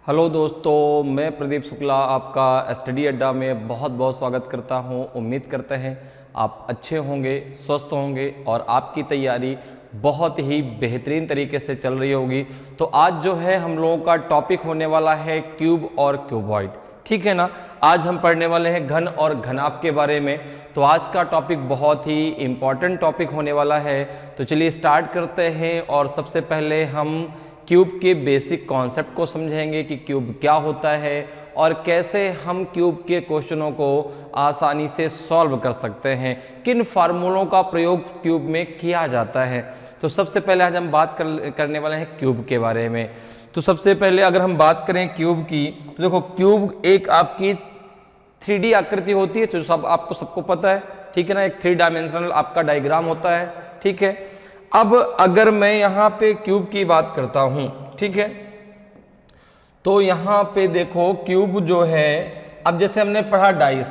Hello दोस्तों, मैं प्रदीप शुक्ला आपका स्टडी अड्डा में बहुत बहुत स्वागत करता हूं। उम्मीद करते हैं आप अच्छे होंगे, स्वस्थ होंगे और आपकी तैयारी बहुत ही बेहतरीन तरीके से चल रही होगी। तो आज जो है हम लोगों का टॉपिक होने वाला है क्यूब और क्यूबॉइड, ठीक है ना। आज हम पढ़ने वाले हैं घन और घनाभ के बारे में। तो आज का टॉपिक बहुत ही इम्पॉर्टेंट टॉपिक होने वाला है। तो चलिए स्टार्ट करते हैं। और सबसे पहले हम क्यूब के बेसिक कॉन्सेप्ट को समझेंगे कि क्यूब क्या होता है और कैसे हम क्यूब के क्वेश्चनों को आसानी से सॉल्व कर सकते हैं, किन फार्मूलों का प्रयोग क्यूब में किया जाता है। तो सबसे पहले आज हम बात करने वाले हैं क्यूब के बारे में। तो सबसे पहले अगर हम बात करें क्यूब की, तो देखो क्यूब एक आपकी 3D आकृति होती है, जो सबको पता है, ठीक है ना। एक 3 डायमेंशनल आपका डायग्राम होता है, ठीक है। अब अगर मैं यहाँ पे क्यूब की बात करता हूँ, ठीक है, तो यहाँ पे देखो क्यूब जो है, अब जैसे हमने पढ़ा डाइस,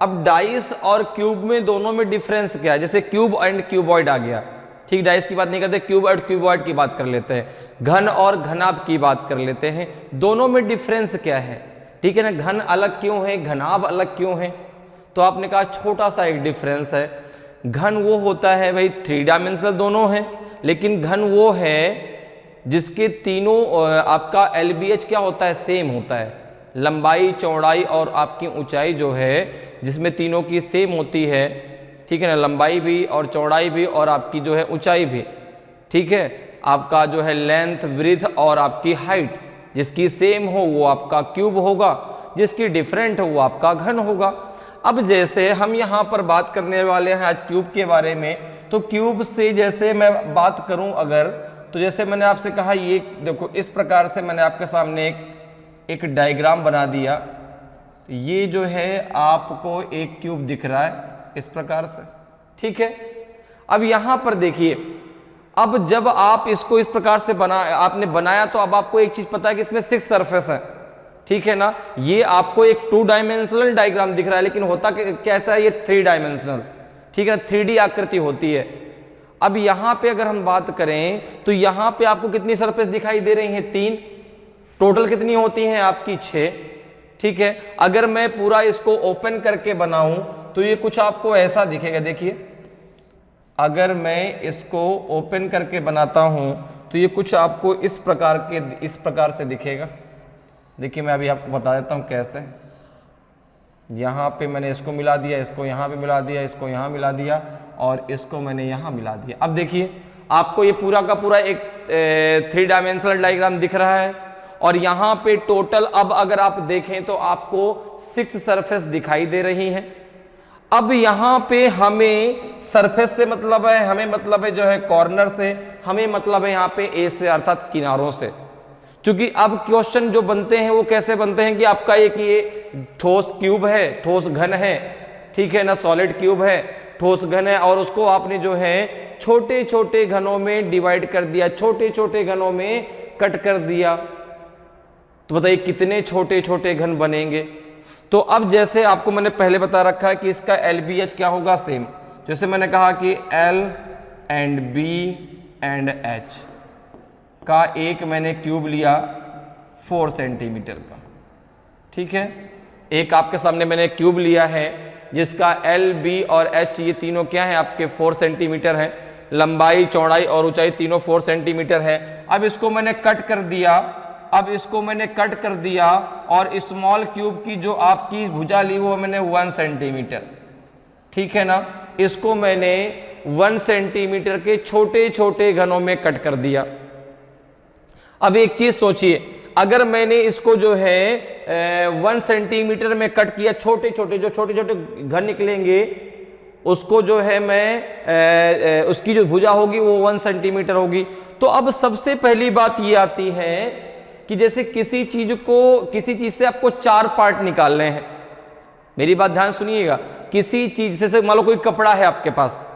अब डाइस और क्यूब में दोनों में डिफरेंस क्या है। जैसे क्यूब एंड क्यूबॉइड आ गया, ठीक, डाइस की बात नहीं करते, क्यूब और क्यूबॉइड की बात कर लेते हैं, घन और घनाभ की बात कर लेते हैं। दोनों में डिफरेंस क्या है, ठीक है ना। घन अलग क्यों है, घनाभ अलग क्यों है, तो आपने कहा छोटा सा एक डिफरेंस है। घन वो होता है भाई 3 डायमेंशनल दोनों हैं, लेकिन घन वो है जिसके तीनों आपका LBH क्या होता है, सेम होता है। लंबाई, चौड़ाई और आपकी ऊंचाई जो है, जिसमें तीनों की सेम होती है, ठीक है ना। लंबाई भी और चौड़ाई भी और आपकी जो है ऊंचाई भी, ठीक है। आपका जो है लेंथ, विड्थ और आपकी हाइट जिसकी सेम हो वो आपका क्यूब होगा, जिसकी डिफरेंट हो वो आपका घन होगा। अब जैसे हम यहाँ पर बात करने वाले हैं आज क्यूब के बारे में, तो क्यूब से जैसे मैं बात करूं अगर, तो जैसे मैंने आपसे कहा, ये देखो इस प्रकार से मैंने आपके सामने एक डायग्राम बना दिया। ये जो है आपको एक क्यूब दिख रहा है इस प्रकार से, ठीक है। अब यहाँ पर देखिए, अब जब आप इसको इस प्रकार से आपने बनाया, तो अब आपको एक चीज पता है कि इसमें 6 सरफेस है, ठीक है ना। ये आपको एक 2 डायमेंशनल डायग्राम दिख रहा है, लेकिन होता कैसा है, ये 3 डायमेंशनल, ठीक है ना, 3D आकृति होती है। अब यहां पे अगर हम बात करें, तो यहां पे आपको कितनी सरफेस दिखाई दे रही हैं, 3। टोटल कितनी होती हैं आपकी, 6, ठीक है। अगर मैं पूरा इसको ओपन करके बनाऊं, तो ये कुछ आपको ऐसा दिखेगा। देखिए, अगर मैं इसको ओपन करके बनाता हूं, तो ये कुछ आपको इस प्रकार से दिखेगा। देखिए, मैं अभी आपको बता देता हूँ कैसे। यहाँ पे मैंने इसको मिला दिया, इसको यहाँ पे मिला दिया, इसको यहाँ मिला दिया और इसको मैंने यहाँ मिला दिया। अब देखिए, आपको ये पूरा का पूरा एक 3 डायमेंशनल डायग्राम दिख रहा है। और यहाँ पे टोटल, अब अगर आप देखें तो आपको 6 सरफेस दिखाई दे रही हैं। अब यहाँ पे हमें सरफेस से मतलब है, हमें मतलब है जो है कॉर्नर से, हमें मतलब है यहाँ पे ए से, अर्थात किनारों से। क्योंकि अब क्वेश्चन जो बनते हैं वो कैसे बनते हैं कि आपका एक ये ठोस क्यूब है, ठोस घन है, ठीक है ना, सॉलिड क्यूब है, ठोस घन है, और उसको आपने जो है छोटे छोटे घनों में डिवाइड कर दिया, छोटे छोटे घनों में कट कर दिया। तो बताइए कितने छोटे छोटे घन बनेंगे। तो अब जैसे आपको मैंने पहले बता रखा है कि इसका LBH क्या होगा, सेम। जैसे मैंने कहा कि L and B and H का एक मैंने क्यूब लिया 4 सेंटीमीटर का, ठीक है। एक आपके सामने मैंने क्यूब लिया है जिसका L, B और H ये तीनों क्या है आपके 4 सेंटीमीटर हैं। लंबाई, चौड़ाई और ऊंचाई तीनों 4 सेंटीमीटर है। अब इसको मैंने कट कर दिया, और स्मॉल क्यूब की जो आपकी भुजा ली वो मैंने 1 सेंटीमीटर, ठीक है ना। इसको मैंने 1 सेंटीमीटर के छोटे छोटे घनों में कट कर दिया। अब एक चीज सोचिए, अगर मैंने इसको जो है 1 सेंटीमीटर में कट किया, छोटे छोटे घन निकलेंगे, उसको जो है मैं उसकी जो भुजा होगी वो 1 सेंटीमीटर होगी। तो अब सबसे पहली बात ये आती है कि जैसे किसी चीज से आपको 4 पार्ट निकालने हैं। मेरी बात ध्यान सुनिएगा, किसी चीज से मान लो कोई कपड़ा है आपके पास,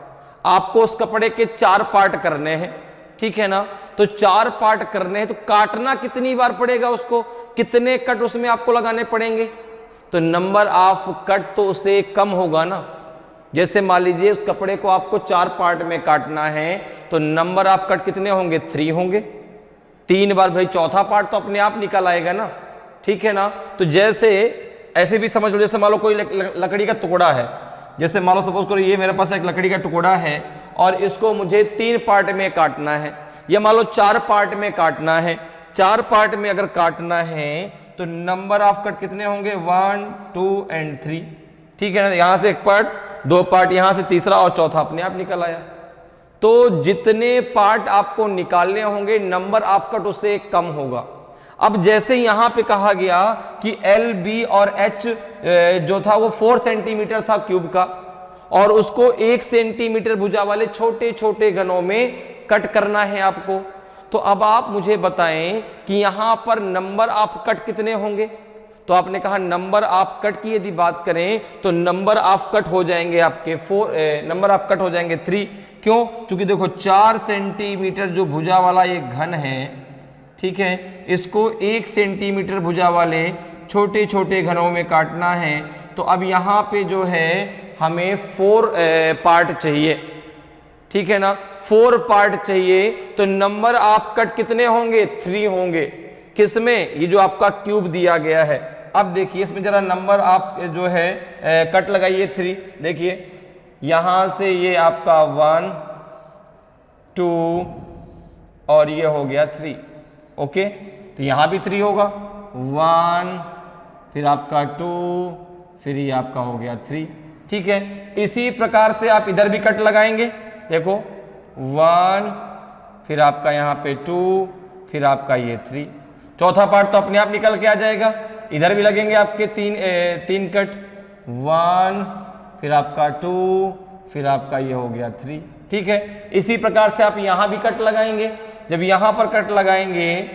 आपको उस कपड़े के 4 पार्ट करने हैं, ठीक है ना। तो 4 पार्ट करने हैं, तो काटना कितनी बार पड़ेगा उसको, कितने कट उसमें आपको लगाने पड़ेंगे, तो नंबर ऑफ कट तो उससे कम होगा ना। जैसे मान लीजिए उस कपड़े को आपको 4 पार्ट में काटना है, तो नंबर ऑफ कट कितने होंगे, 3 होंगे। 3 बार भाई चौथा पार्ट तो अपने आप निकल आएगा ना, ठीक है ना। तो जैसे ऐसे भी समझ लो, जैसे मान लो कोई लकड़ी का टुकड़ा है, जैसे मान लो सपोज करो ये मेरे पास एक लकड़ी का टुकड़ा है और इसको मुझे 3 पार्ट में काटना है, या मान लो 4 पार्ट में काटना है। 4 पार्ट में अगर काटना है तो नंबर ऑफ कट कितने होंगे, 1 2 एंड 3, ठीक है ना। यहां से एक पार्ट, 2 पार्ट, यहां से तीसरा और चौथा अपने आप निकल आया। तो जितने पार्ट आपको निकालने होंगे नंबर ऑफ कट उससे कम होगा। अब जैसे यहां पे कहा गया कि एल बी और एच जो था वो 4 सेंटीमीटर था क्यूब का, और उसको 1 सेंटीमीटर भुजा वाले छोटे छोटे घनों में कट करना है आपको। तो अब आप मुझे बताएं कि यहां पर नंबर ऑफ कट कितने होंगे। तो आपने कहा नंबर ऑफ कट की यदि बात करें तो नंबर ऑफ कट हो जाएंगे आपके 4, नंबर ऑफ कट हो जाएंगे 3। क्यों? क्योंकि देखो 4 सेंटीमीटर जो भुजा वाला ये घन है, ठीक है, इसको 1 सेंटीमीटर भुजा वाले छोटे छोटे घनों में काटना है। तो अब यहाँ पे जो है हमें 4 पार्ट चाहिए, ठीक है ना, 4 पार्ट चाहिए। तो नंबर ऑफ कट कितने होंगे, 3 होंगे। किसमें? ये जो आपका क्यूब दिया गया है। अब देखिए इसमें जरा नंबर आप जो है कट लगाइए 3। देखिए यहां से ये आपका 1 2 और ये हो गया 3, ओके। तो यहां भी 3 होगा, 1 फिर आपका 2 फिर ये आपका हो गया 3, ठीक है। इसी प्रकार से आप इधर भी कट लगाएंगे। देखो 1 फिर आपका यहाँ पे 2 फिर आपका ये 3, चौथा पार्ट तो अपने आप निकल के आ जाएगा। इधर भी लगेंगे आपके 3 कट, 1 फिर आपका 2 फिर आपका ये हो गया 3, ठीक है। इसी प्रकार से आप यहां भी कट लगाएंगे। जब यहां पर कट लगाएंगे,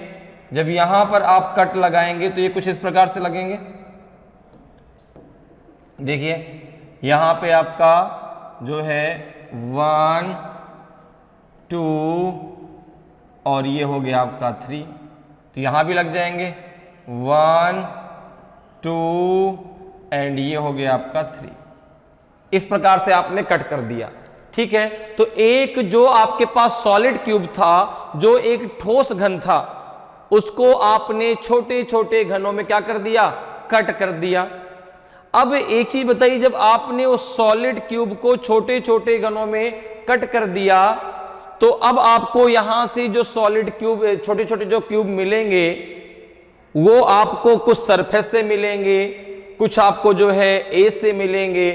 जब यहां पर आप कट लगाएंगे तो ये कुछ इस प्रकार से लगेंगे। देखिए यहां पे आपका जो है 1 2 और ये हो गया आपका 3, तो यहां भी लग जाएंगे 1 2 एंड ये हो गया आपका 3। इस प्रकार से आपने कट कर दिया, ठीक है। तो एक जो आपके पास सॉलिड क्यूब था, जो एक ठोस घन था, उसको आपने छोटे छोटे घनों में क्या कर दिया, कट कर दिया। अब एक चीज बताइए, जब आपने उस सॉलिड क्यूब को छोटे छोटे घनों में कट कर दिया तो अब आपको यहां से जो सॉलिड क्यूब, छोटे छोटे जो क्यूब मिलेंगे वो आपको कुछ सरफेस से मिलेंगे, कुछ आपको जो है एज से मिलेंगे,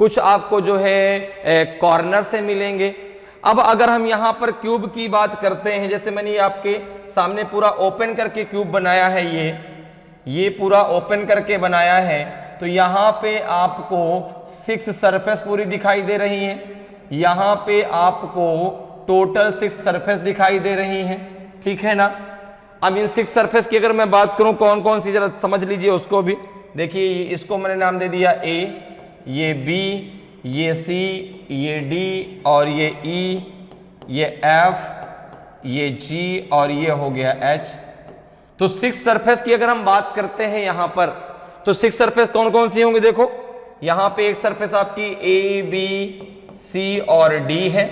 कुछ आपको जो है कॉर्नर से मिलेंगे। अब अगर हम यहां पर क्यूब की बात करते हैं, जैसे मैंने ये आपके सामने पूरा ओपन करके क्यूब बनाया है, ये पूरा ओपन करके बनाया है, तो यहां पे आपको 6 सरफेस पूरी दिखाई दे रही हैं। यहां पे आपको टोटल 6 सरफेस दिखाई दे रही हैं, ठीक है ना। अब इन 6 सरफेस की अगर मैं बात करूं कौन कौन सी, जरा समझ लीजिए उसको भी। देखिए इसको मैंने नाम दे दिया A, ये B, ये C, ये D और ये E, ये F, ये G और ये हो गया H। तो 6 सरफेस की अगर हम बात करते हैं यहां पर, तो 6 सरफेस कौन कौन सी होंगी। देखो यहां पे एक सरफेस आपकी A, B, C और D है।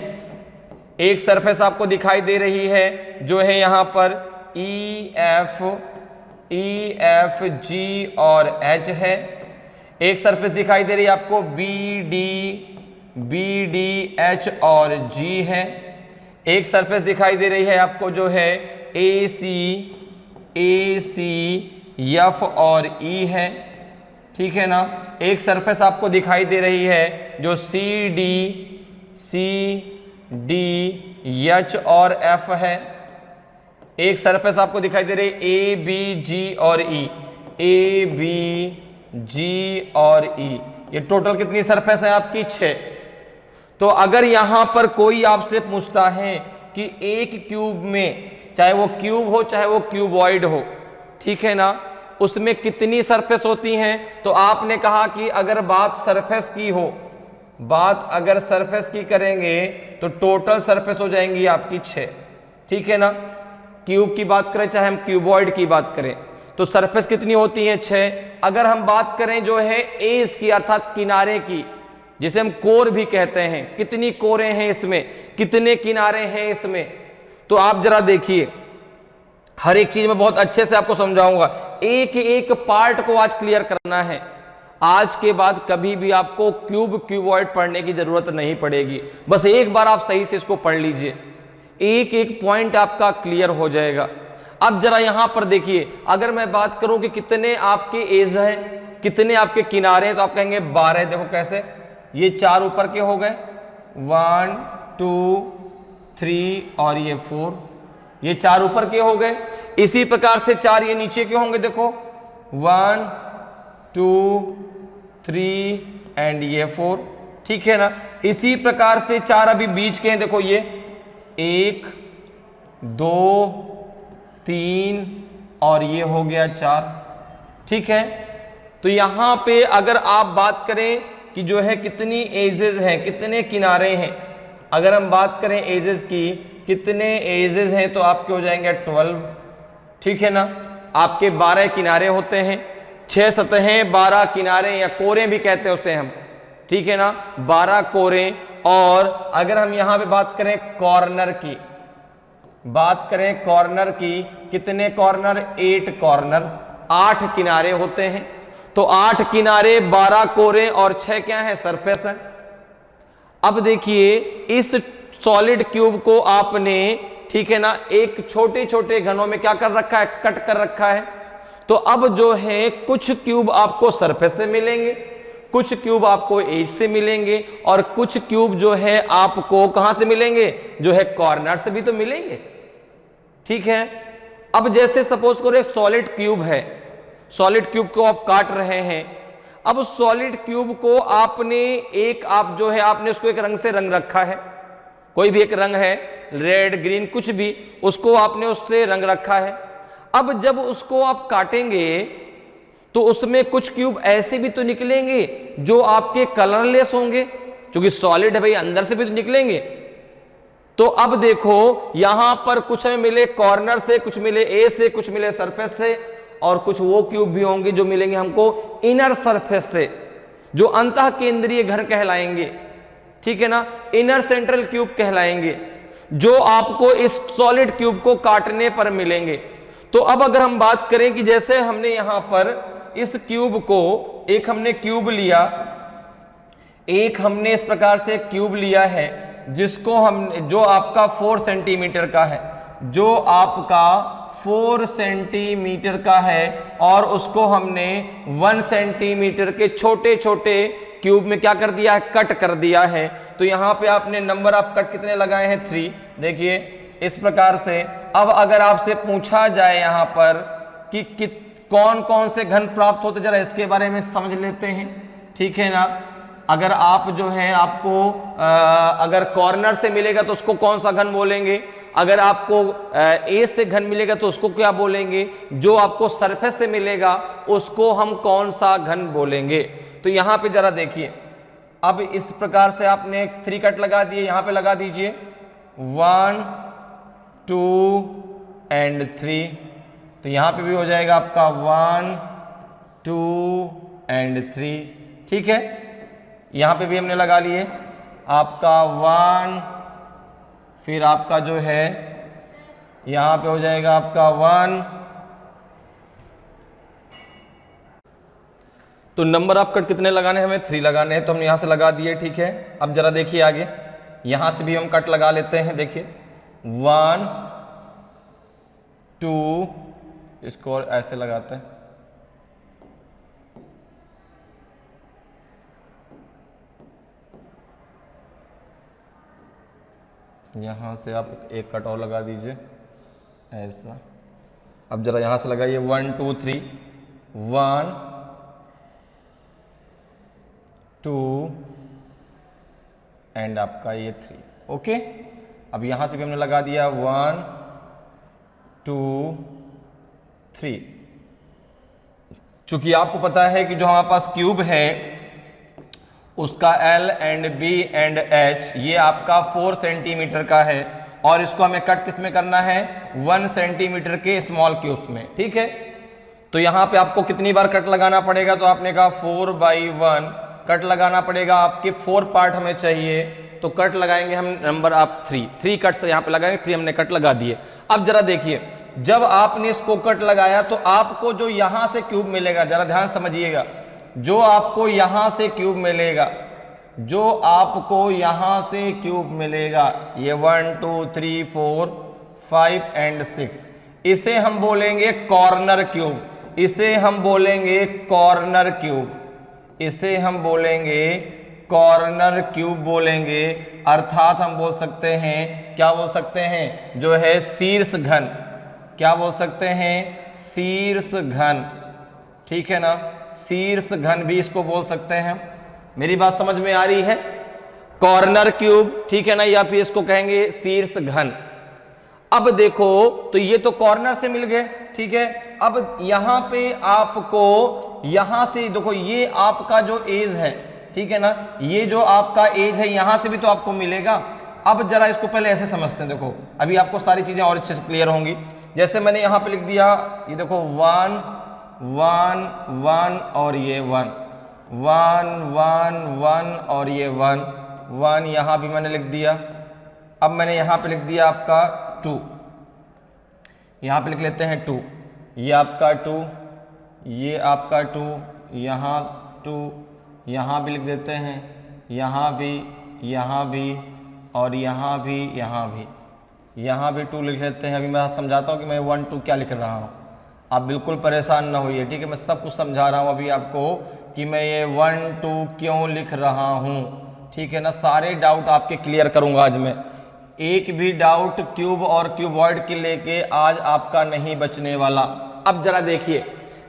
एक सरफेस आपको दिखाई दे रही है जो है यहां पर E, F, G और H है। एक सरफेस दिखाई दे रही है आपको B, D, H और G है। एक सरफेस दिखाई दे रही है आपको जो है AC, F और E है, ठीक है ना। एक सरफेस आपको दिखाई दे रही है जो CD, H और F है। एक सरफेस आपको दिखाई दे रही है A, B, G और E, A, B, G और E। ये टोटल कितनी सरफेस है आपकी, 6। तो अगर यहां पर कोई आपसे पूछता है कि एक क्यूब में, चाहे वो क्यूब हो चाहे वो क्यूबॉइड हो, ठीक है ना, उसमें कितनी सरफेस होती हैं, तो आपने कहा कि अगर बात सरफेस की हो, बात अगर सरफेस की करेंगे तो टोटल सरफेस हो जाएंगी आपकी 6, ठीक है ना। क्यूब की बात करें चाहे हम क्यूबॉइड की बात करें तो सरफेस कितनी होती है, 6। अगर हम बात करें जो है एज की अर्थात किनारे की, जिसे हम कोर भी कहते हैं, कितनी कोरें हैं इसमें, कितने किनारे हैं इसमें, तो आप जरा देखिए हर एक चीज में बहुत अच्छे से आपको समझाऊंगा। एक एक पार्ट को आज क्लियर करना है। आज के बाद कभी भी आपको क्यूब क्यूबॉइड पढ़ने की जरूरत नहीं पड़ेगी। बस एक बार आप सही से इसको पढ़ लीजिए, एक एक पॉइंट आपका क्लियर हो जाएगा। अब जरा यहां पर देखिए, अगर मैं बात करूं कि कितने आपके एज है, कितने आपके किनारे हैं, तो आप कहेंगे 12। देखो कैसे, ये 4 ऊपर के हो गए, 1 2 3 और ये 4, ये 4 ऊपर के हो गए। इसी प्रकार से 4 ये नीचे के होंगे, देखो 1 2 3 एंड ये 4, ठीक है ना। इसी प्रकार से 4 अभी बीच के हैं, देखो ये 1 2 3 और ये हो गया 4, ठीक है। तो यहां पे अगर आप बात करें कि जो है कितनी एजेस हैं, कितने किनारे हैं, अगर हम बात करें एजेस की, कितने एजेस हैं, तो आपके हो जाएंगे 12, ठीक है ना। आपके 12 किनारे होते हैं, 6 सतहें 12 किनारे या कोरे भी कहते हैं उसे हम, ठीक है ना, 12 कोरे। और अगर हम यहां पे बात करें कॉर्नर की, बात करें कॉर्नर की, कितने कॉर्नर, 8 कॉर्नर, 8 किनारे होते हैं। तो 8 किनारे, 12 कोरे और 6 क्या है, सरफेस है। अब देखिए इस सॉलिड क्यूब को आपने, ठीक है ना, एक छोटे छोटे घनों में क्या कर रखा है, कट कर रखा है। तो अब जो है कुछ क्यूब आपको सरफेस से मिलेंगे, कुछ क्यूब आपको एज से मिलेंगे, और कुछ क्यूब जो है आपको कहां से मिलेंगे, जो है कॉर्नर से भी तो मिलेंगे, ठीक है। अब जैसे सपोज करो एक सॉलिड क्यूब है, सॉलिड क्यूब को आप काट रहे हैं। अब सॉलिड क्यूब को आपने एक, आप जो है आपने उसको एक रंग से रंग रखा है, कोई भी एक रंग है, रेड ग्रीन कुछ भी, उसको आपने उससे रंग रखा है। अब जब उसको आप काटेंगे तो उसमें कुछ क्यूब ऐसे भी तो निकलेंगे जो आपके कलरलेस होंगे, क्योंकि सॉलिड है भाई, अंदर से भी तो निकलेंगे। तो अब देखो यहां पर कुछ हमें मिले कॉर्नर से, कुछ मिले ए से, कुछ मिले सरफेस से, और कुछ वो क्यूब भी होंगे जो मिलेंगे हमको इनर सरफेस से, जो अंतः केंद्रीय घन कहलाएंगे, ठीक है ना, इनर सेंट्रल क्यूब कहलाएंगे, जो आपको इस सॉलिड क्यूब को काटने पर मिलेंगे। तो अब अगर हम बात करें कि जैसे हमने यहां पर इस क्यूब को, एक हमने क्यूब लिया, एक हमने इस प्रकार से क्यूब लिया है जिसको हम, जो आपका 4 सेंटीमीटर का है, जो आपका 4 सेंटीमीटर का है, और उसको हमने 1 सेंटीमीटर के छोटे छोटे क्यूब में क्या कर दिया है, कट कर दिया है। तो यहां पे आपने नंबर ऑफ कट कितने लगाए हैं, 3। देखिए इस प्रकार से। अब अगर आपसे पूछा जाए यहां पर कि कौन कौन से घन प्राप्त होते, जरा इसके बारे में समझ लेते हैं, ठीक है ना। अगर आप जो है आपको अगर कॉर्नर से मिलेगा तो उसको कौन सा घन बोलेंगे, अगर आपको ए से घन मिलेगा तो उसको क्या बोलेंगे, जो आपको सरफेस से मिलेगा उसको हम कौन सा घन बोलेंगे। तो यहां पे जरा देखिए, अब इस प्रकार से आपने 3 कट लगा दिए, यहां पे लगा दीजिए 1 2 एंड 3। तो यहां पे भी हो जाएगा आपका 1 2 एंड 3, ठीक है। यहां पे भी हमने लगा लिए आपका 1, फिर आपका जो है यहां पे हो जाएगा आपका 1। तो नंबर ऑफ कट कितने लगाने हैं, हमें 3 लगाने हैं, तो हम यहां से लगा दिए, ठीक है। अब जरा देखिए आगे, यहां से भी हम कट लगा लेते हैं। देखिए 1 2, इसको और ऐसे लगाते हैं, यहां से आप एक कट और लगा दीजिए ऐसा। अब जरा यहां से लगाइए 1 2 3, 1 2 एंड आपका ये 3, ओके। अब यहां से भी हमने लगा दिया 1 2 3। चूंकि आपको पता है कि जो हमारे पास क्यूब है उसका L and B and H ये आपका 4 सेंटीमीटर का है, और इसको हमें कट किस में करना है, 1 सेंटीमीटर के स्मॉल क्यूब्स में, ठीक है। तो यहां पे आपको कितनी बार कट लगाना पड़ेगा, तो आपने कहा 4/1 कट लगाना पड़ेगा। आपके 4 पार्ट हमें चाहिए, तो कट लगाएंगे हम नंबर आप 3 कट से यहां पे लगाएंगे, 3 हमने कट लगा दिए। अब जरा देखिए, जब आपने इसको कट लगाया तो आपको जो यहां से क्यूब मिलेगा, जरा ध्यान समझिएगा, जो आपको यहां से क्यूब मिलेगा, जो आपको यहां से क्यूब मिलेगा, ये 1 2 3 4 5 एंड 6, इसे हम बोलेंगे कॉर्नर क्यूब। इसे हम बोलेंगे कॉर्नर क्यूब। इसे हम बोलेंगे कॉर्नर क्यूब बोलेंगे। अर्थात हम बोल सकते हैं, क्या बोल सकते हैं, जो है शीर्ष घन। क्या बोल सकते हैं, शीर्ष घन। ठीक है ना, शीर्ष घन भी इसको बोल सकते हैं। मेरी बात समझ में आ रही है? कॉर्नर क्यूब, ठीक है ना, या फिर इसको कहेंगे शीर्ष घन। अब देखो, तो ये तो कॉर्नर से मिल गए, ठीक है। अब यहां पे आपको यहां से देखो, ये आपका जो एज है, ठीक है ना, ये जो आपका एज है यहां से भी तो आपको मिलेगा। अब जरा इसको पहले ऐसे समझते हैं, देखो अभी आपको सारी चीजें और अच्छे से क्लियर होंगी। जैसे मैंने यहां पे लिख दिया, ये देखो 1 1 1 और ये 1 1 1 1 और ये 1 1, यहां भी मैंने लिख दिया। अब मैंने यहां पे लिख दिया आपका 2, यहां पे लिख लेते हैं 2, ये आपका 2, ये आपका 2, यहाँ 2, यहाँ भी लिख देते हैं, यहाँ भी और यहाँ भी, यहाँ भी 2 लिख लेते हैं। अभी मैं समझाता हूँ कि मैं 1 2 क्या लिख रहा हूँ, आप बिल्कुल परेशान ना होइए, ठीक है। मैं सब कुछ समझा रहा हूँ अभी आपको कि मैं ये 1 2 क्यों लिख रहा हूँ, ठीक है ना। सारे डाउट आपके क्लियर करूँगा आज मैं, एक भी डाउट क्यूब और क्यूबॉइड के लेके आज आपका नहीं बचने वाला। अब जरा देखिए,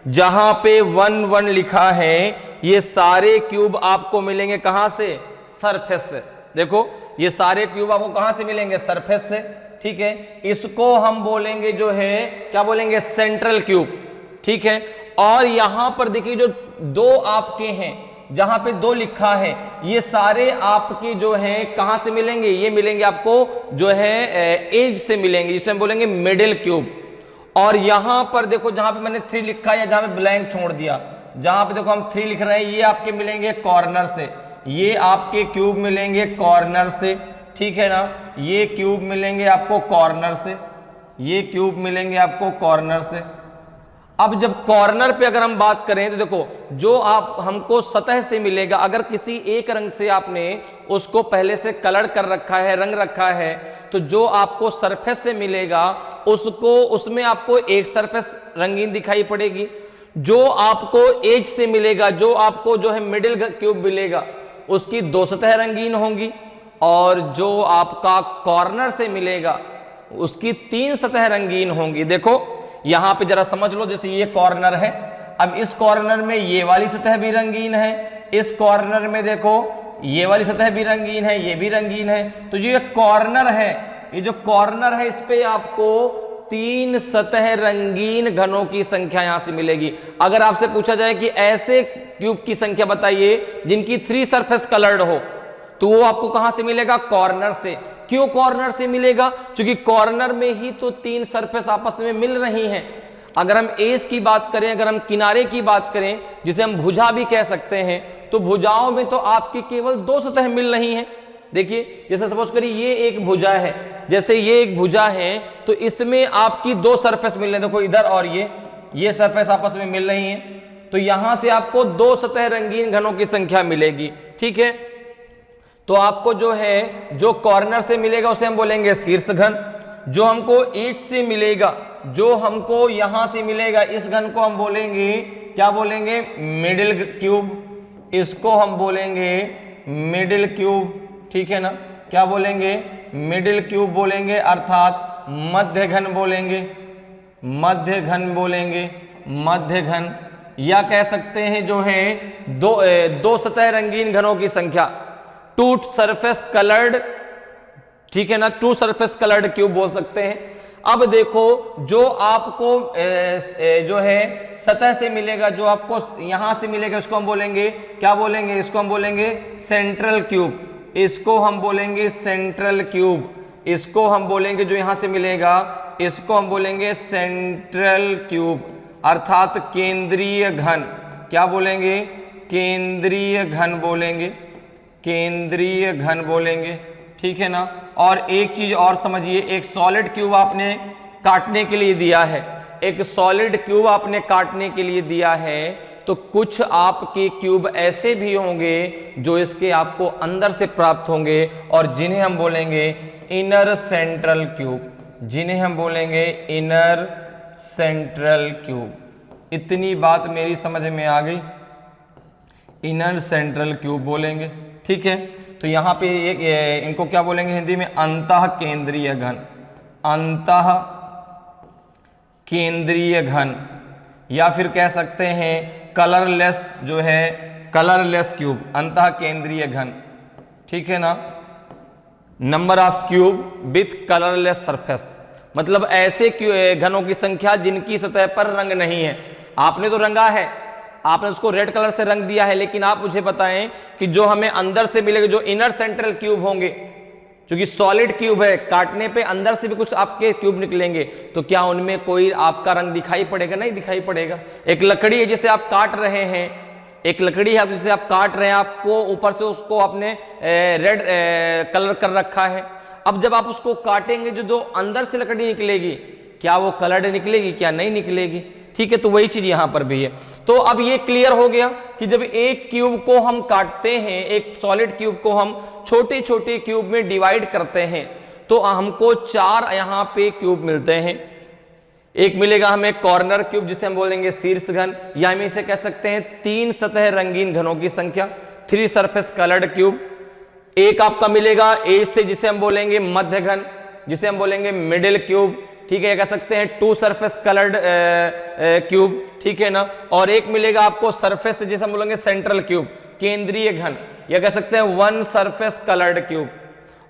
जहां पे 1 1 लिखा है, ये सारे क्यूब आपको मिलेंगे कहां से, सरफेस से। देखो ये सारे क्यूब आपको कहां से मिलेंगे, सरफेस से, ठीक है। इसको हम बोलेंगे जो है, क्या बोलेंगे, सेंट्रल क्यूब, ठीक है। और यहां पर देखिए जो 2 आपके हैं, जहां पे 2 लिखा है, ये सारे आपके जो है कहां से मिलेंगे, ये मिलेंगे आपको जो है एज से मिलेंगे, जिसे हम बोलेंगे मिडिल क्यूब। और यहां पर देखो, जहां पे मैंने 3 लिखा है या जहां पे ब्लैंक छोड़ दिया, जहां पे देखो हम 3 लिख रहे हैं, ये आपके मिलेंगे कॉर्नर से। ये आपके क्यूब मिलेंगे कॉर्नर से, ठीक है ना। ये क्यूब मिलेंगे आपको कॉर्नर से, ये क्यूब मिलेंगे आपको कॉर्नर से। अब जब कॉर्नर पे अगर हम बात करें तो देखो, जो आप हमको सतह से मिलेगा, अगर किसी एक रंग से आपने उसको पहले से कलर कर रखा है, रंग रखा है, तो जो आपको सरफेस से मिलेगा उसमें आपको एक सरफेस रंगीन दिखाई पड़ेगी। जो आपको एज से मिलेगा, जो आपको जो है मिडिल क्यूब मिलेगा, उसकी 2 सतह रंगीन होंगी। और जो आपका कॉर्नर से मिलेगा, उसकी 3 सतह रंगीन होंगी। देखो यहां पे जरा समझ लो, जैसे ये कॉर्नर है, अब इस कॉर्नर में ये वाली सतह भी रंगीन है, इस कॉर्नर में देखो ये वाली सतह भी रंगीन है, ये भी रंगीन है। तो जो ये कॉर्नर है, ये जो कॉर्नर है, इस पे आपको 3 सतह रंगीन घनों की संख्या यहां से मिलेगी। अगर आपसे पूछा जाए कि ऐसे क्यूब की संख्या बताइए जिनकी 3 सरफेस कलर्ड हो, तो वो आपको कहां से मिलेगा, कॉर्नर से। क्यों कॉर्नर से मिलेगा, क्योंकि कॉर्नर में ही तो 3 सरफेस आपस में मिल रही हैं। अगर हम एज की बात करें, अगर हम किनारे की बात करें, जिसे हम भुजा भी कह सकते हैं, तो भुजाओं में तो आपकी केवल 2 सतह मिल रही हैं। देखिए जैसे सपोज करिए ये एक भुजा है, जैसे ये एक भुजा है, तो इसमें आपकी 2 सरफेस मिल रहे हैं, देखो इधर और ये सरफेस आपस में मिल रही हैं। तो यहां से आपको 2 सतह रंगीन घनों की संख्या मिलेगी, ठीक है। तो आपको जो है, जो कॉर्नर से मिलेगा उसे हम बोलेंगे शीर्ष घन। जो हमको एज से मिलेगा, जो हमको यहां से मिलेगा, इस घन को हम बोलेंगे, क्या बोलेंगे, मिडिल क्यूब। इसको हम बोलेंगे मिडिल क्यूब, ठीक है ना। क्या बोलेंगे, मिडिल क्यूब बोलेंगे, अर्थात मध्य घन बोलेंगे, मध्य घन बोलेंगे, मध्य घन। या कह सकते हैं जो है 2 सतह रंगीन घनों की संख्या, 2 सरफेस कलर्ड, ठीक है ना, 2 सरफेस कलर्ड क्यूब बोल सकते हैं। अब देखो जो आपको जो है सतह से मिलेगा, जो आपको यहां से मिलेगा, इसको हम बोलेंगे, क्या बोलेंगे, इसको हम बोलेंगे सेंट्रल क्यूब। इसको हम बोलेंगे सेंट्रल क्यूब। इसको हम बोलेंगे, जो यहां से मिलेगा, इसको हम बोलेंगे सेंट्रल क्यूब, अर्थात केंद्रीय घन। क्या बोलेंगे, केंद्रीय घन बोलेंगे, केंद्रीय घन बोलेंगे, ठीक है ना। और एक चीज और समझिए, एक सॉलिड क्यूब आपने काटने के लिए दिया है, एक सॉलिड क्यूब आपने काटने के लिए दिया है, तो कुछ आपके क्यूब ऐसे भी होंगे जो इसके आपको अंदर से प्राप्त होंगे और जिन्हें हम बोलेंगे इनर सेंट्रल क्यूब, जिन्हें हम बोलेंगे इनर सेंट्रल क्यूब। इतनी बात मेरी समझ में आ गई, इनर सेंट्रल क्यूब बोलेंगे, ठीक है। तो यहां पे एक इनको क्या बोलेंगे हिंदी में, अंतः केंद्रीय घन, अंतः केंद्रीय घन, या फिर कह सकते हैं कलरलेस, जो है कलरलेस क्यूब, अंतः केंद्रीय घन, ठीक है ना। Number of cube with colourless surface, मतलब ऐसे घनों की संख्या जिनकी सतह पर रंग नहीं है। आपने तो रंगा है, आपने उसको रेड कलर से रंग दिया है, लेकिन आप मुझे बताएं कि जो हमें अंदर से मिलेगा, जो इनर सेंट्रल क्यूब होंगे, क्योंकि सॉलिड क्यूब है, काटने पे अंदर से भी कुछ आपके क्यूब निकलेंगे, तो क्या उनमें कोई आपका रंग दिखाई पड़ेगा? नहीं दिखाई पड़ेगा। एक लकड़ी है जिसे आप काट रहे हैं, एक लकड़ी है जिसे आप काट रहे हैं, आपको ऊपर से उसको आपने रेड कलर कर रखा है। अब जब आप उसको काटेंगे, जो अंदर से लकड़ी निकलेगी, क्या वो कलर्ड निकलेगी? क्या नहीं निकलेगी? ठीक है, तो वही चीज यहां पर भी है। तो अब ये क्लियर हो गया कि जब एक क्यूब को हम काटते हैं, एक सॉलिड क्यूब को हम छोटे छोटे क्यूब में डिवाइड करते हैं, तो हमको 4 यहां पे क्यूब मिलते हैं। एक मिलेगा हमें कॉर्नर क्यूब, जिसे हम बोलेंगे शीर्ष घन, या हम इसे कह सकते हैं 3 सतह रंगीन घनों की संख्या, 3 सरफेस कलर्ड क्यूब। एक आपका मिलेगा एज से, जिसे हम बोलेंगे मध्य घन, जिसे हम बोलेंगे मिडिल क्यूब, ठीक है, कह सकते हैं 2 सरफेस कलर्ड क्यूब, ठीक है ना। और एक मिलेगा आपको सरफेस से, जिसे हम बोलेंगे सेंट्रल क्यूब, केंद्रीय घन, या कह सकते हैं 1 सरफेस कलर्ड क्यूब।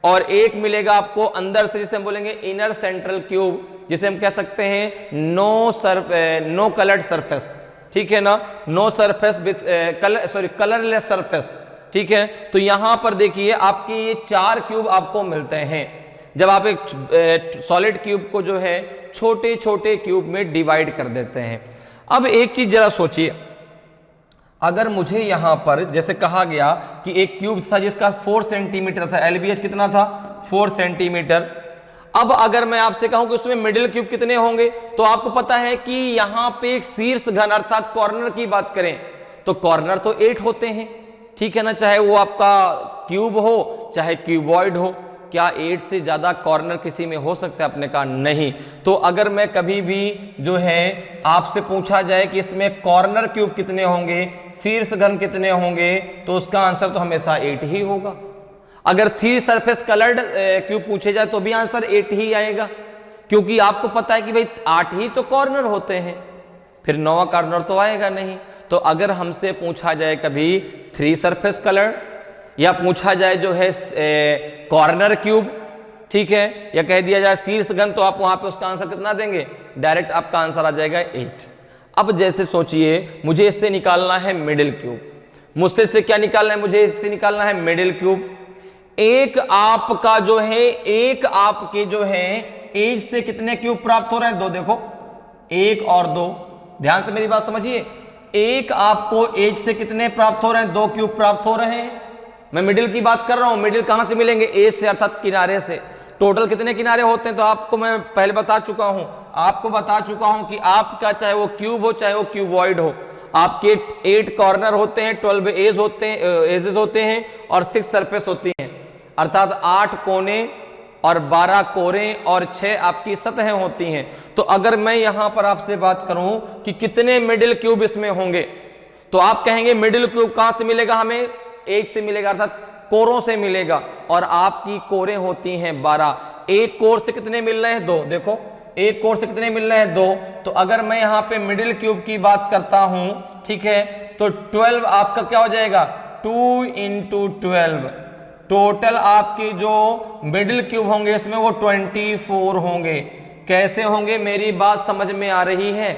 और एक मिलेगा आपको अंदर से, जिसे हम बोलेंगे इनर सेंट्रल क्यूब, जिसे हम कह सकते हैं नो कलर्ड सरफेस, ठीक है ना, no surface with colourless surface, ठीक है। तो यहां पर देखिए आपके ये 4 क्यूब आपको मिलते हैं जब आप एक सॉलिड क्यूब को जो है छोटे छोटे क्यूब में डिवाइड कर देते हैं। अब एक चीज जरा सोचिए, अगर मुझे यहां पर जैसे कहा गया कि एक क्यूब था जिसका 4 सेंटीमीटर था, एलबीएच कितना था? 4 सेंटीमीटर। अब अगर मैं आपसे कहूं कि उसमें मिडिल क्यूब कितने होंगे, तो आपको पता है कि यहां पे एक शीर्ष घन अर्थात कॉर्नर की बात करें तो कॉर्नर तो 8 होते हैं, ठीक है ना, चाहे वो आपका क्यूब हो चाहे क्यूबॉइड हो। क्या 8 से ज्यादा कॉर्नर किसी में हो सकता है? अपने का नहीं। तो अगर मैं कभी भी जो है आपसे पूछा जाए कि इसमें कॉर्नर क्यूब कितने होंगे, शीर्ष घन कितने होंगे, तो उसका आंसर तो हमेशा 8 ही होगा। अगर 3 सरफेस कलर्ड क्यूब पूछे जाए तो भी आंसर 8 ही आएगा, क्योंकि आपको पता है कि भाई 8 ही तो कॉर्नर होते हैं, फिर 9वां कॉर्नर तो आएगा नहीं। तो अगर हमसे पूछा जाए कभी 3 सरफेस कलर्ड, या पूछा जाए जो है कॉर्नर क्यूब, ठीक है, या कह दिया जाए शीर्ष घन, तो आप वहां पे उसका आंसर कितना देंगे? डायरेक्ट आपका आंसर आ जाएगा 8। अब जैसे सोचिए मुझे इससे निकालना है मिडिल क्यूब, मुझसे से क्या निकालना है? मुझे इससे निकालना है मिडिल क्यूब। एक आपका जो है, एक आपके जो है एज से कितने क्यूब प्राप्त हो रहे हैं? 2। देखो 1 और 2, ध्यान से मेरी बात समझिए। एक आपको एज से कितने प्राप्त हो रहे हैं? 2 क्यूब प्राप्त हो रहे हैं। मैं मिडिल की बात कर रहा हूं, मिडिल कहां से मिलेंगे? एज से अर्थात किनारे से। टोटल कितने किनारे होते हैं? तो आपको मैं पहले बता चुका हूं, आपको बता चुका हूं कि आपका चाहे वो क्यूब हो चाहे वो क्यूबॉइड हो, आपके 8 कॉर्नर होते हैं, 12 एज होते हैं, एजेस होते हैं और 6 सरफेस होती हैं, अर्थात 8 कोने और 12 कोरे और 6 आपकी सतहें होती हैं। तो अगर मैं यहां पर आपसे बात करूं कि कितने मिडिल क्यूब इसमें होंगे, तो आप कहेंगे मिडिल क्यूब कहां से मिलेगा? हमें एज से मिलेगा, अर्थात कोरों से मिलेगा, और आपकी कोरें होती हैं 12। एक कोर से कितने मिल रहे हैं? 2। देखो एक कोर से कितने मिल रहे हैं? 2। तो अगर मैं यहां पे मिडिल क्यूब की बात करता हूं, ठीक है, तो 12 आपका क्या हो जाएगा? 2 × 12। टोटल आपके जो मिडिल क्यूब होंगे इसमें वो 24 होंगे। कैसे होंगे? मेरी बात समझ में आ रही है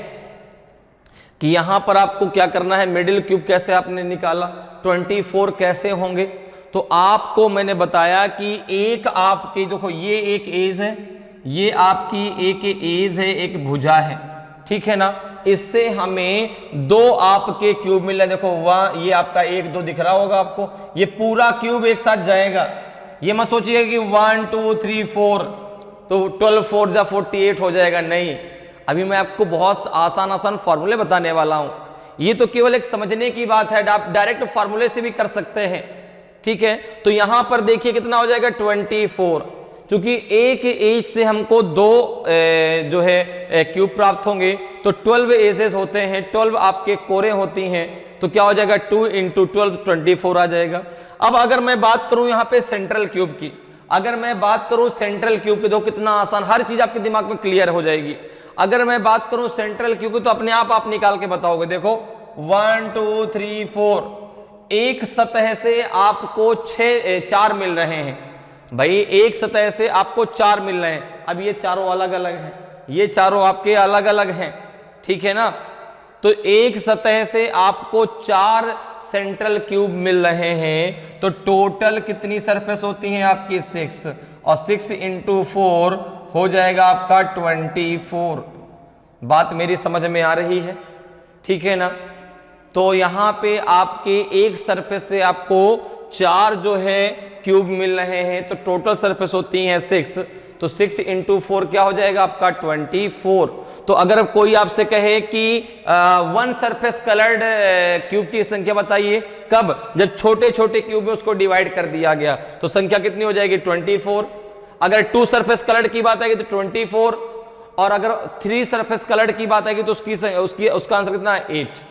कि यहां पर आपको क्या करना है? मिडिल क्यूब कैसे आपने निकाला, 24 कैसे होंगे? तो आपको मैंने बताया कि एक आपकी देखो ये एक एज है, ये आपकी एक एज है, एक भुजा है, ठीक है ना। इससे हमें 2 आपके क्यूब मिल रहे हैं। देखो वह ये आपका 1 2 दिख रहा होगा आपको, ये पूरा क्यूब एक साथ जाएगा। ये मत सोचिए कि 1 2 3 4, तो 12 4 जा 48 हो जाएगा। नहीं, अभी मैं आपको बहुत आसान आसान फॉर्मूले बताने वाला हूं। ये तो केवल एक समझने की बात है, आप डायरेक्ट फॉर्मूले से भी कर सकते हैं, ठीक है। तो यहां पर देखिए कितना हो जाएगा 24, क्योंकि एक एज से हमको दो जो है क्यूब प्राप्त होंगे, तो 12 एजेस होते हैं, 12 आपके कोरे होती हैं, तो क्या हो जाएगा 2 × 12 24 आ जाएगा। अब अगर मैं बात करूं यहां पे सेंट्रल क्यूब की, अगर मैं बात करूं सेंट्रल क्यूब की, तो कितना आसान, हर चीज आपके दिमाग में क्लियर हो जाएगी। अगर मैं बात करूं सेंट्रल क्यूब की, तो अपने आप निकाल के बताओगे। देखो 1 2 3 4, एक सतह से आपको 4 मिल रहे हैं भाई, एक सतह से आपको 4 मिल रहे हैं। अब ये चारों अलग अलग हैं, ये चारों आपके अलग अलग हैं, ठीक है ना। तो एक सतह से आपको 4 सेंट्रल क्यूब मिल रहे हैं, तो टोटल कितनी सरफेस होती हैं आपकी 6, और 6 × 4 हो जाएगा आपका 24। बात मेरी समझ में आ रही है, ठीक है ना। तो यहां पे आपके एक सरफेस से आपको 4 जो है क्यूब मिल रहे हैं, तो टोटल सरफेस होती है 6, तो 6 × 4 क्या हो जाएगा आपका 24। तो अगर कोई आपसे कहे कि 1 सरफेस कलर्ड क्यूब की संख्या बताइए, कब, जब छोटे छोटे क्यूब में उसको डिवाइड कर दिया गया, तो संख्या कितनी हो जाएगी 24। अगर 2 सरफेस कलर्ड की बात आएगी तो 24, और अगर 3 सरफेस कलर्ड की बात आएगी तो उसका आंसर कितना है 8।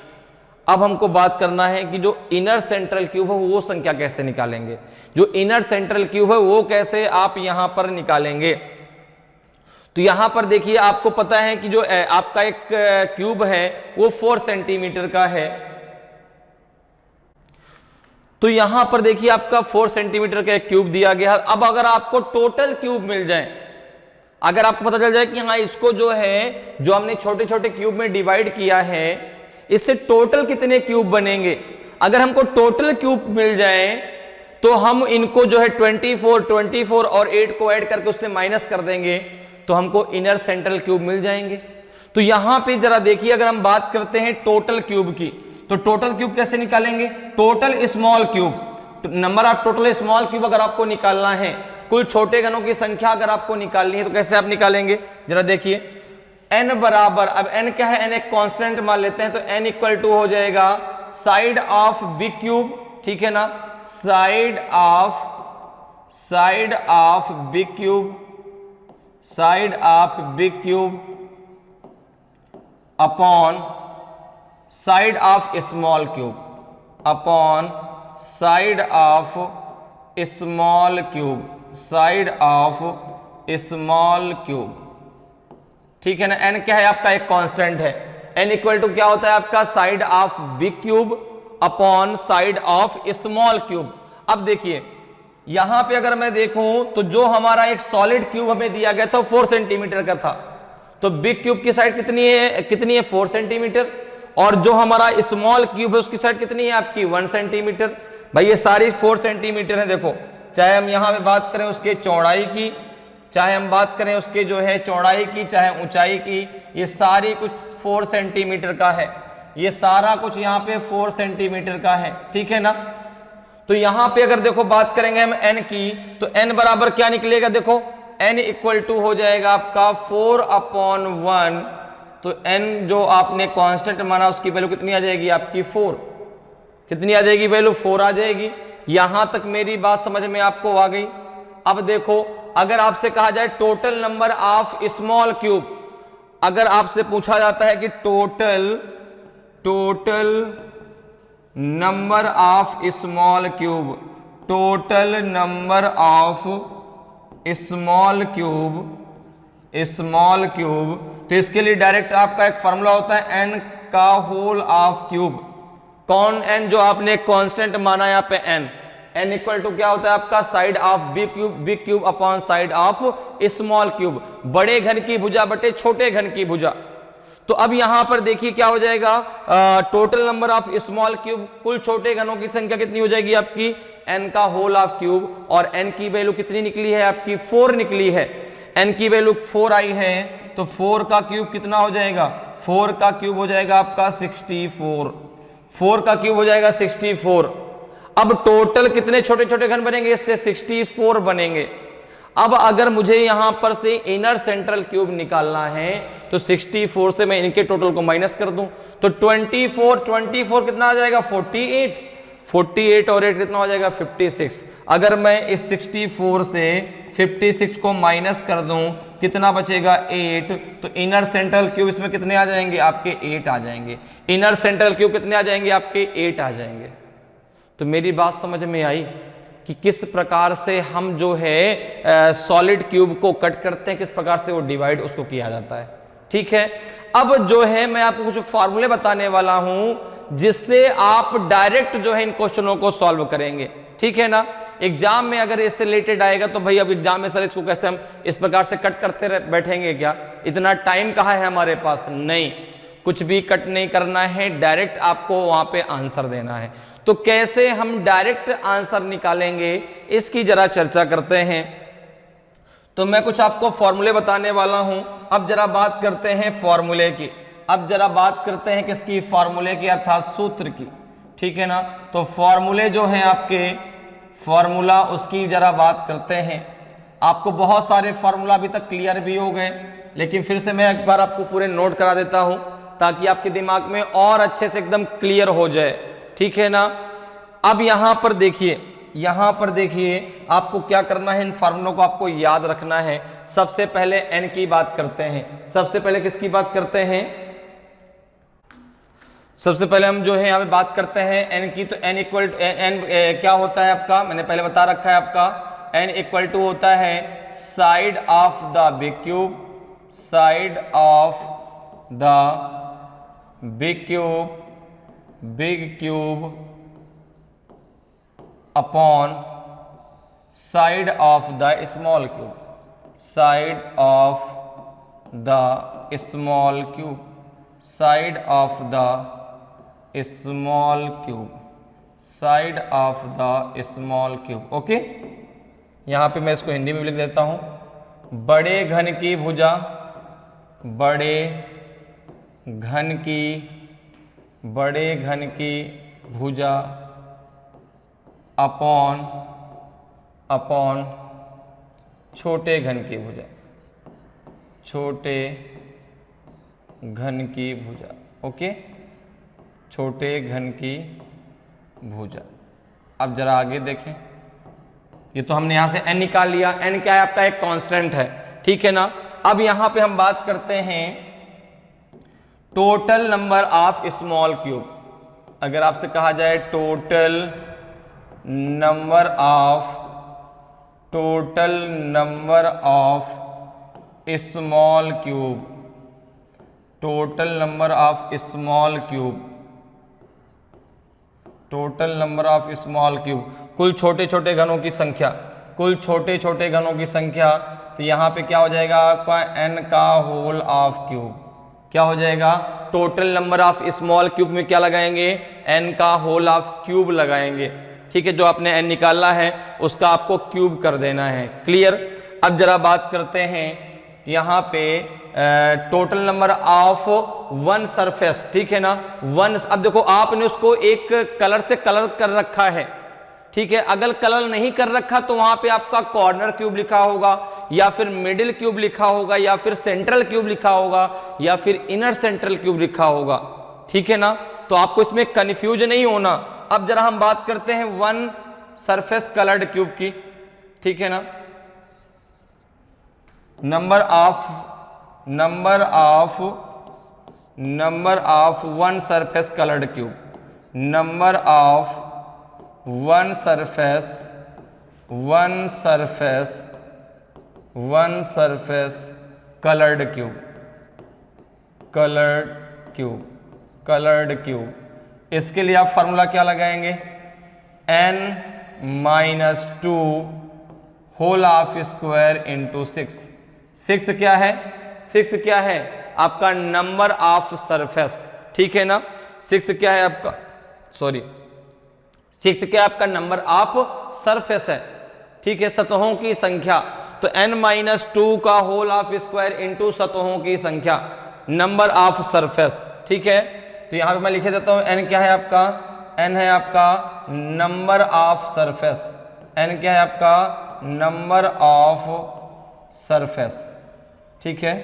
अब हमको बात करना है कि जो इनर सेंट्रल क्यूब है वो संख्या कैसे निकालेंगे, जो इनर सेंट्रल क्यूब है वो कैसे आप यहां पर निकालेंगे। तो यहां पर देखिए आपको पता है कि जो आपका एक क्यूब है वो 4 सेंटीमीटर का है, तो यहां पर देखिए आपका 4 सेंटीमीटर का एक क्यूब दिया गया। अब अगर आपको टोटल क्यूब मिल जाए, अगर आपको पता चल जाए कि हाँ इसको जो है, जो हमने छोटे छोटे क्यूब में डिवाइड किया है, इससे टोटल कितने क्यूब बनेंगे, अगर हमको टोटल क्यूब मिल जाए तो हम इनको जो है 24 और 8 को ऐड करके उससे माइनस कर देंगे, तो हमको इनर सेंट्रल क्यूब मिल जाएंगे। तो यहां पे जरा देखिए, अगर हम बात करते हैं टोटल क्यूब की, तो टोटल क्यूब कैसे निकालेंगे, total small cube, number of total small cube अगर आपको निकालना है, कुल छोटे घनों की संख्या अगर आपको निकालनी है, तो कैसे आप निकालेंगे, जरा देखिए। n बराबर, अब n क्या है, n एक कांस्टेंट मान लेते हैं, तो n इक्वल टू हो जाएगा साइड ऑफ बिग क्यूब, ठीक है ना, side of big cube, side of big cube upon side of small cube, upon side of small cube, side of small cube, ठीक है ना। n क्या है आपका एक कांस्टेंट है, n इक्वल टू क्या होता है आपका side of big cube upon side of small cube. अब देखिए यहां पे अगर मैं देखूं तो जो हमारा एक सॉलिड क्यूब हमें दिया गया था 4 सेंटीमीटर का था, तो बिग क्यूब की साइड कितनी है 4 सेंटीमीटर, और जो हमारा स्मॉल क्यूब है उसकी साइड कितनी है आपकी 1 सेंटीमीटर। भाई ये सारी 4 सेंटीमीटर है, देखो चाहे हम यहां पे बात करें उसके चौड़ाई की, चाहे हम बात करें उसके जो है चौड़ाई की, चाहे ऊंचाई की, ये सारी कुछ 4 सेंटीमीटर का है, ये सारा कुछ यहाँ पे 4 सेंटीमीटर का है, ठीक है ना। तो यहां पे अगर देखो बात करेंगे हम n की, तो n बराबर क्या निकलेगा, देखो n इक्वल टू हो जाएगा आपका 4/1, तो n जो आपने कांस्टेंट माना उसकी वैल्यू कितनी आ जाएगी आपकी 4, कितनी आ जाएगी वैल्यू 4 आ जाएगी। यहां तक मेरी बात समझ में आपको आ गई। अब देखो अगर आपसे कहा जाए total number of small cube, अगर आपसे पूछा जाता है कि total number of small cube, total number of small cube, तो इसके लिए डायरेक्ट आपका एक फॉर्मूला होता है n का होल ऑफ क्यूब। कौन n, जो आपने कांस्टेंट माना यहाँ पे n इक्वल टू क्या होता है आपका side of big cube upon side of small cube, बड़े घन की भुजा बटे छोटे घन की भुजा। तो अब यहां पर देखिए क्या हो जाएगा, total number of small cube, कुल छोटे घनों की संख्या कितनी हो जाएगी आपकी n का होल ऑफ क्यूब, और n की वैल्यू कितनी निकली है आपकी 4 निकली है, n की वैल्यू 4 आई है, तो 4 का क्यूब कितना हो जाएगा, 4 का क्यूब हो जाएगा आपका 64, 4 का क्यूब हो जाएगा 64। अब टोटल कितने छोटे छोटे घन बनेंगे, इससे 64 बनेंगे। अब अगर मुझे यहां पर से इनर सेंट्रल क्यूब निकालना है तो 64 से मैं इनके टोटल को माइनस कर दूं तो 24 कितना आ जाएगा 48 और 8 कितना हो जाएगा 56। अगर मैं इस 64 से 56 को माइनस कर दूं कितना बचेगा 8, तो इनर सेंट्रल क्यूब इसमें कितने आ जाएंगे आपके 8 आ जाएंगे। इनर सेंट्रल क्यूब कितने आ जाएंगे आपके 8 आ जाएंगे। तो मेरी बात समझ में आई कि किस प्रकार से हम जो है सॉलिड क्यूब को कट करते हैं, किस प्रकार से वो डिवाइड उसको किया जाता है। ठीक है, अब जो है मैं आपको कुछ फॉर्मूले बताने वाला हूं जिससे आप डायरेक्ट जो है इन क्वेश्चनों को सॉल्व करेंगे। ठीक है ना, एग्जाम में अगर इससे रिलेटेड आएगा तो भाई अब एग्जाम में सर इसको कैसे हम इस प्रकार से कट करते बैठेंगे, क्या इतना टाइम कहाँ है हमारे पास? नहीं, कुछ भी कट नहीं करना है, डायरेक्ट आपको वहां पे आंसर देना है। तो कैसे हम डायरेक्ट आंसर निकालेंगे इसकी जरा चर्चा करते हैं। तो मैं कुछ आपको फॉर्मूले बताने वाला हूं। अब जरा बात करते हैं फॉर्मूले की। अब जरा बात करते हैं किसकी? फॉर्मूले की अर्थात सूत्र की। ठीक है ना, तो फॉर्मूले जो हैं आपके, फॉर्मूला उसकी जरा बात करते हैं। आपको बहुत सारे फॉर्मूला अभी तक क्लियर भी हो गए, लेकिन फिर से मैं एक बार आपको पूरे नोट करा देता हूं ताकि आपके दिमाग में और अच्छे से एकदम क्लियर हो जाए। ठीक है ना, अब यहां पर देखिए आपको क्या करना है, इन फार्मूलों को आपको याद रखना है। सबसे पहले एन की बात करते हैं। सबसे पहले किसकी बात करते हैं? सबसे पहले हम जो है यहां पे बात करते हैं एन की। तो एन इक्वल टू एन क्या होता है आपका? मैंने पहले बता रखा है आपका, एन इक्वल टू होता है side of the big cube, side of the big cube upon side of the small cube, side of the small cube, side of the small cube, side of the small cube. Okay, यहां पे मैं इसको हिंदी में भी लिख देता हूं। बड़े घन की भुजा, बड़े घन की भुजा अपॉन छोटे घन की भुजा, छोटे घन की भुजा। ओके, छोटे घन की भुजा। अब जरा आगे देखें, ये तो हमने यहां से n निकाल लिया। n क्या है आपका? एक कांस्टेंट है। ठीक है ना, अब यहां पे हम बात करते हैं total number of small cube. अगर आपसे कहा जाए total number of small cube, total number of small cube, total number of small cube, कुल छोटे छोटे घनों की संख्या, कुल छोटे छोटे घनों की संख्या। तो यहां पे क्या हो जाएगा आपका? n का होल ऑफ क्यूब। क्या हो जाएगा? Total number of small cube में क्या लगाएंगे? n का होल ऑफ क्यूब लगाएंगे। ठीक है, जो आपने n निकालना है उसका आपको क्यूब कर देना है। क्लियर? अब जरा बात करते हैं यहां पे total number of one surface. ठीक है ना, वन। अब देखो आपने उसको एक कलर से कलर कर रखा है। ठीक है, अगर कलर नहीं कर रखा तो वहां पे आपका कॉर्नर क्यूब लिखा होगा, या फिर मिडिल क्यूब लिखा होगा, या फिर सेंट्रल क्यूब लिखा होगा, या फिर इनर सेंट्रल क्यूब लिखा होगा। ठीक है ना, तो आपको इसमें कंफ्यूज नहीं होना। अब जरा हम बात करते हैं वन सरफेस कलर्ड क्यूब की। ठीक है ना, number of one surface coloured cube, number of one surface coloured cube. इसके लिए आप फॉर्मूला क्या लगाएंगे? n-2 whole of square into 6। 6 क्या है? 6 क्या है आपका? Number of surface. ठीक है ना, 6 क्या है आपका? 6 क्या आपका? नंबर ऑफ सरफेस है। ठीक है, सतहों की संख्या। तो n-2 का होल ऑफ स्क्वायर इंटू सतहों की संख्या, नंबर ऑफ सरफेस। ठीक है, तो यहां पे मैं लिखे देता हूं n क्या है आपका? n है आपका नंबर ऑफ सरफेस। n क्या है आपका? नंबर ऑफ सरफेस, ठीक है,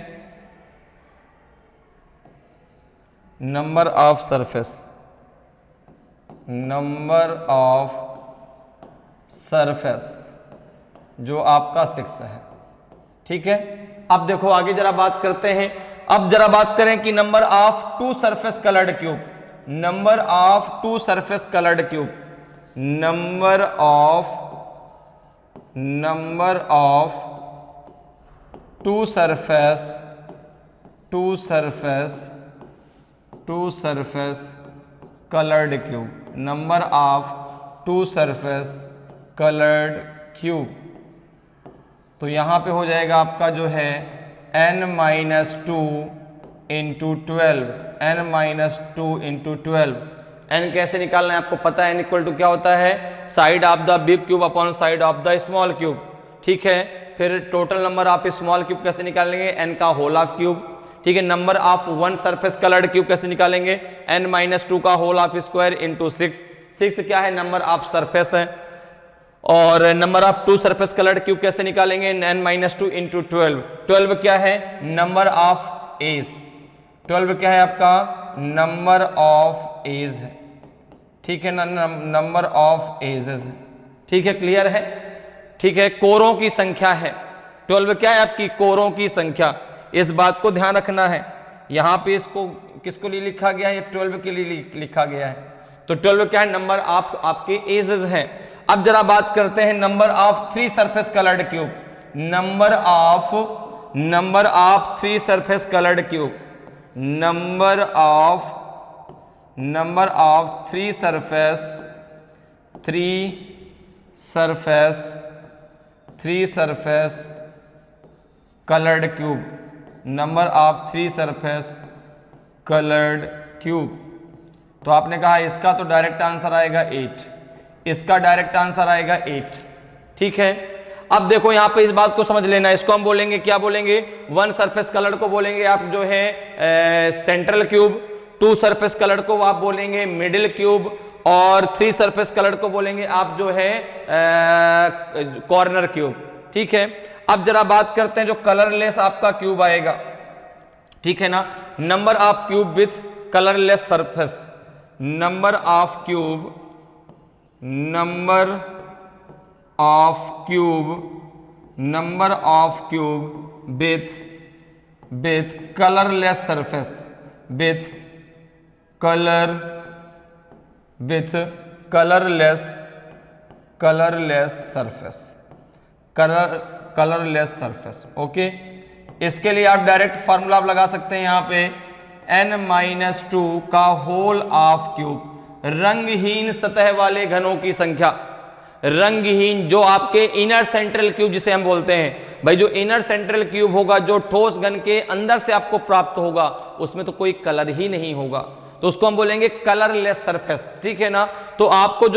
number of surface, number of surface जो आपका 6 है, ठीक है। अब देखो आगे जरा बात करते हैं। अब जरा बात करें कि number of 2 surface coloured cube, number of 2 surface coloured cube, number of 2 surface coloured cube, number of 2 surface coloured cube. तो यहां पे हो जाएगा आपका जो है n-2 into 12, n-2 into 12। n कैसे निकालना है आपको पता है, n इक्वल टू क्या होता है, side of the big cube upon side of the small cube, ठीक है। फिर total number of small cube कैसे निकालेंगे, n का होल ऑफ क्यूब, ठीक है। Number of 1 surface coloured cube कैसे निकालेंगे, n-2 का होल ऑफ स्क्वायर इंटू 6। 6 क्या है, नंबर ऑफ सरफेस है। और number of 2 surface coloured cube कैसे निकालेंगे, n-2 इंटू 12। 12 क्या है, नंबर ऑफ एज, 12 क्या है आपका, नंबर ऑफ एज है, ठीक है ना, नंबर ऑफ एजेस है, ठीक है, क्लियर है, ठीक है। कोरों की संख्या है, 12 क्या है आपकी, कोरों की संख्या, इस बात को ध्यान रखना है। यहां पे इसको किसको लिए लिखा गया है, 12 के लिए लिखा गया है। तो 12 क्या है, नंबर ऑफ आपके एजेस है। अब जरा बात करते हैं number of 3 surface coloured cube, number of 3 surface coloured cube, number of 3 surface coloured cube, number of 3 surface coloured cube. तो आपने कहा इसका तो डायरेक्ट आंसर आएगा 8, इसका डायरेक्ट आंसर आएगा 8, ठीक है। अब देखो यहां पे इस बात को समझ लेना, इसको हम बोलेंगे, क्या बोलेंगे, 1 सरफेस कलर्ड को बोलेंगे आप जो है सेंट्रल क्यूब, 2 सरफेस कलर्ड को आप बोलेंगे मिडिल क्यूब, और 3 सरफेस कलर्ड को बोलेंगे आप जो है कॉर्नर क्यूब, ठीक है। अब जरा बात करते हैं जो कलरलेस आपका क्यूब आएगा, ठीक है ना, number of cube with colourless surface, number of cube with colorless surface, with colorless surface, okay. इसके लिए आप डायरेक्ट फार्मूला आप लगा सकते हैं यहां पे, n-2 का होल ऑफ क्यूब, रंगहीन सतह वाले घनों की संख्या, रंगहीन जो आपके इनर सेंट्रल क्यूब जिसे हम बोलते हैं, भाई जो इनर सेंट्रल क्यूब होगा जो ठोस घन के अंदर से आपको प्राप्त होगा उसमें तो कोई कलर ही नहीं होगा, तो उसको हम बोलेंगे कलरलेस सरफेस, ठीक है ना। तो आपको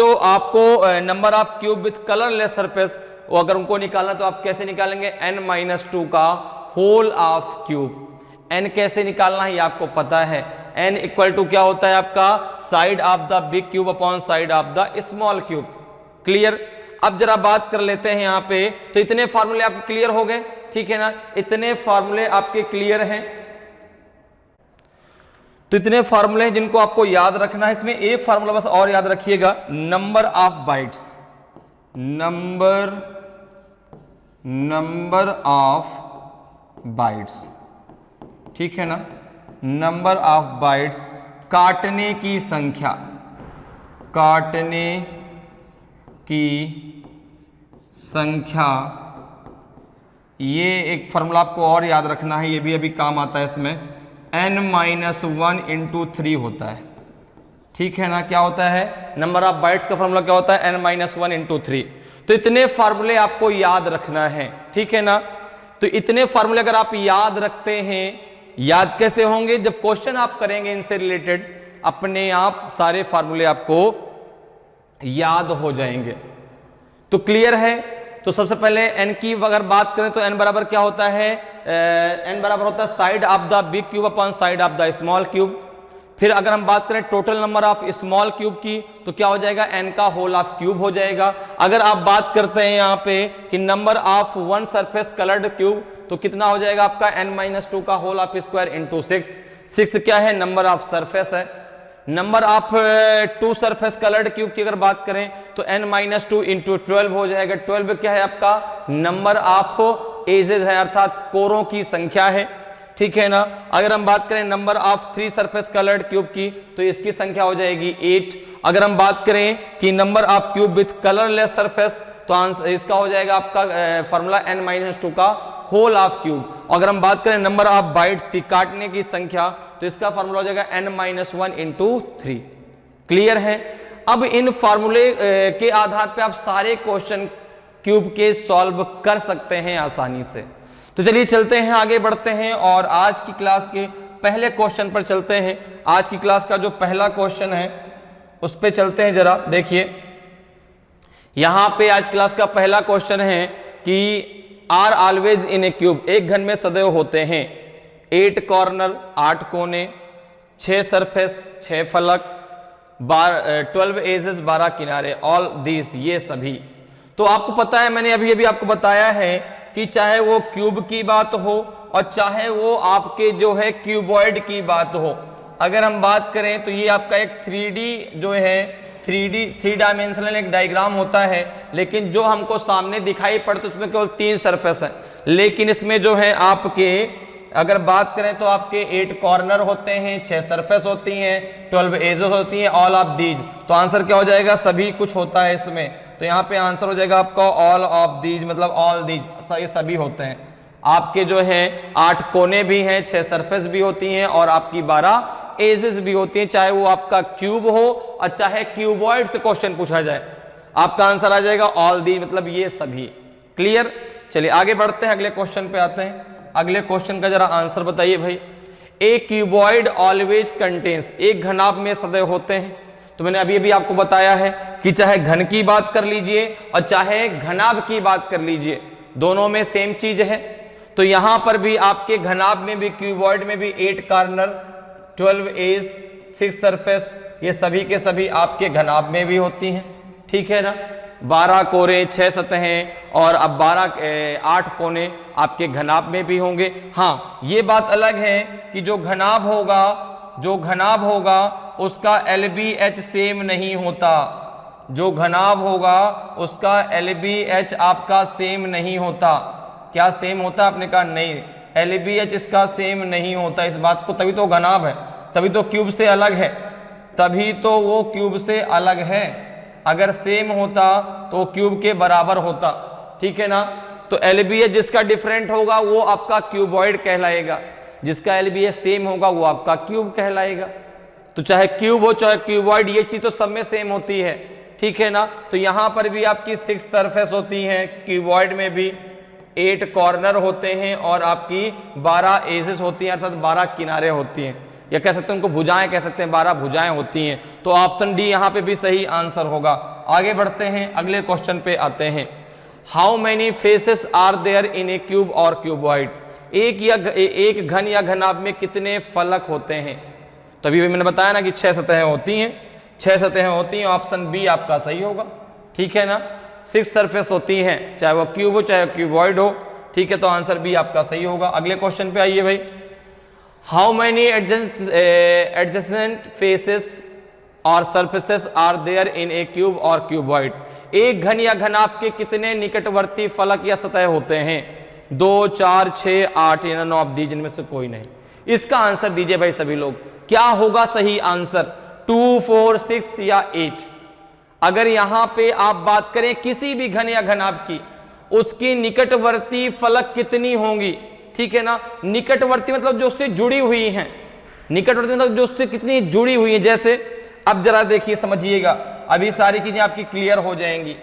number of cube with colourless surface, अगर उनको निकालना तो आप कैसे निकालेंगे, n-2 का होल ऑफ क्यूब। n कैसे निकालना है ये आपको पता है, n इक्वल टू क्या होता है आपका, side of the big cube upon side of the small cube, clear. अब जरा बात कर लेते हैं यहां पे, तो इतने फार्मूले आपके क्लियर हो गए, ठीक है ना, इतने फार्मूले आपके क्लियर हैं। तो इतने फार्मूले हैं जिनको आपको याद रखना है। इसमें एक फार्मूला बस और याद रखिएगा, number of bytes, number of bytes, ठीक है ना, नंबर ऑफ बाइट्स, काटने की संख्या, काटने की संख्या, ये एक फार्मूला आपको और याद रखना है, ये भी अभी काम आता है इसमें, n-1 इंटू 3 होता है, ठीक है ना। क्या होता है, नंबर ऑफ बाइट्स का फार्मूला क्या होता है, n-1 इंटू 3। तो इतने फार्मूले आपको याद रखना है, ठीक है ना। तो इतने फार्मूले अगर आप याद रखते हैं, याद कैसे होंगे, जब क्वेश्चन आप करेंगे इनसे रिलेटेड अपने आप सारे फार्मूले आपको याद हो जाएंगे। तो क्लियर है। तो सबसे पहले n की अगर बात करें तो n बराबर क्या होता है, n बराबर होता है side of the big cube upon side of the small cube. फिर अगर हम बात करें total number of small cube की तो क्या हो जाएगा, n का होल ऑफ क्यूब हो जाएगा। अगर आप बात करते हैं यहाँ पे कि number of one surface coloured cube तो कितना हो जाएगा आपका n-2 का होल ऑफ स्क्वायर इंटू 6 क्या है, नंबर ऑफ सरफेस है। Number of two surface coloured cube की अगर बात करें तो n-2 इंटू 12 हो जाएगा। 12 क्या है आपका, नंबर ऑफ एजेस है, अर्थात कोरों की संख्या है, ठीक है ना। अगर हम बात करें number of three surface coloured cube की तो इसकी संख्या हो जाएगी 8। अगर हम बात करें कि number of cube with colourless surface तो आंसर इसका हो जाएगा आपका फॉर्मूला n-2 का होल ऑफ क्यूब। अगर हम बात करें नंबर ऑफ बाइट्स की, काटने की संख्या, तो इसका फॉर्मूला हो जाएगा n-1 इंटू 3। क्लियर है। अब इन फॉर्मूले के आधार पे आप सारे क्वेश्चन क्यूब के सॉल्व कर सकते हैं आसानी से। तो चलिए चलते हैं, आगे बढ़ते हैं और आज की क्लास के पहले क्वेश्चन पर चलते हैं। आज की क्लास का जो पहला क्वेश्चन है उस पे चलते हैं। जरा देखिए यहां पे आज क्लास का पहला क्वेश्चन है कि are always in a cube, एक घन में सदैव होते हैं 8 कॉर्नर 8 कोने, 6 सरफेस 6 फलक, 12 एजेस 12 किनारे, ऑल दिस ये सभी। तो आपको पता है, मैंने अभी अभी आपको बताया है कि चाहे वो क्यूब की बात हो और चाहे वो आपके जो है क्यूबॉइड की बात हो, अगर हम बात करें तो ये आपका एक 3D जो है 3 डायमेंशनल एक डायग्राम होता है, लेकिन जो हमको सामने दिखाई पड़ता है उसमें केवल 3 सरफेस है। लेकिन इसमें जो है आपके अगर बात करें तो आपके 8 कॉर्नर होते हैं, 6 सरफेस होती हैं, 12 एजेस होती हैं, ऑल ऑफ दीज। तो आंसर क्या हो जाएगा, सभी कुछ होता है इसमें। तो यहाँ पे आंसर हो जाएगा आपका ऑल ऑफ दीज, मतलब ऑल दीज, ये सभी होते हैं। आपके जो है 8 कोने भी हैं, 6 सरफेस भी होती हैं और आपकी 12 एजेस भी होती हैं, चाहे वो आपका क्यूब हो और चाहे क्यूबॉइड से क्वेश्चन पूछा जाए, आपका आंसर आ जाएगा ऑल दीज, मतलब ये सभी। क्लियर। चलिए आगे बढ़ते हैं, अगले क्वेश्चन पे आते हैं। अगले क्वेश्चन का जरा आंसर बताइए भाई। ए क्यूबॉइड ऑलवेज कंटेन्स, एक घनाभ में सदैव होते हैं। तो मैंने अभी अभी आपको बताया है कि चाहे घन की बात कर लीजिए और चाहे घनाभ की बात कर लीजिए, दोनों में सेम चीज है। तो यहां पर भी आपके घनाभ में भी क्यूबॉइड में भी 8 कॉर्नर 12 एज 6 सरफेस, ये सभी के सभी आपके घनाभ में भी होती हैं, ठीक है ना। 12 कोरे 6 सतहें और अब 8 कोने आपके घनाभ में भी होंगे। हाँ ये बात अलग है कि जो घनाभ होगा उसका LBH सेम नहीं होता। जो घनाभ होगा उसका LBH आपका सेम नहीं होता। क्या सेम होता, आपने कहा नहीं, LBH इसका सेम नहीं होता। इस बात को, तभी तो घनाभ है, तभी तो क्यूब से अलग है, तभी तो वो क्यूब से अलग है। अगर सेम होता तो क्यूब के बराबर होता, ठीक है ना। तो LBH जिसका डिफरेंट होगा वो आपका क्यूबॉइड कहलाएगा, जिसका LBH सेम होगा वो आपका क्यूब कहलाएगा। तो चाहे क्यूब हो चाहे क्यूबॉइड, ये चीज तो सब में सेम होती है, ठीक है ना। तो यहां पर भी आपकी 6 सरफेस होती हैं, क्यूबॉइड में भी 8 कॉर्नर होते हैं और आपकी 12 एजेस होती हैं, अर्थात 12 किनारे होती हैं, या कह सकते हैं उनको भुजाएं कह सकते हैं, 12 भुजाएं होती हैं। तो ऑप्शन डी यहां पे भी सही आंसर होगा। आगे बढ़ते हैं, अगले क्वेश्चन पे आते हैं। How many faces are there in a cube और क्यूबॉइड, एक घन या घनाभ में कितने फलक होते हैं। तो अभी मैंने बताया ना कि 6 सतहें होती हैं, 6 सतहें होती हैं, ऑप्शन बी आपका सही होगा, ठीक है ना। 6 सरफेस होती हैं, चाहे वो क्यूब हो चाहे क्यूबॉइड हो, ठीक है। तो आंसर बी आपका सही होगा। अगले क्वेश्चन पे आइए भाई। हाउ मेनी एडजेसेंट फेसेस और surfaces are there in a cube और क्यूबॉइड, एक घन या घनाभ के कितने निकटवर्ती फलक या सतह होते हैं। 2 4 6 8 या नॉन ऑफ दीज, इनमें से कोई नहीं। इसका आंसर दीजिए भाई सभी लोग, क्या होगा सही आंसर, 2 4 6 या 8। अगर यहां पे आप बात करें किसी भी घन या घनाभ की, उसकी निकटवर्ती फलक कितनी होंगी, ठीक है ना। निकटवर्ती मतलब जो उससे जुड़ी हुई हैं, निकटवर्ती मतलब जो उससे कितनी जुड़ी हुई है। जैसे अब जरा देखिए समझिएगा, अभी सारी चीजें आपकी क्लियर हो जाएंगी।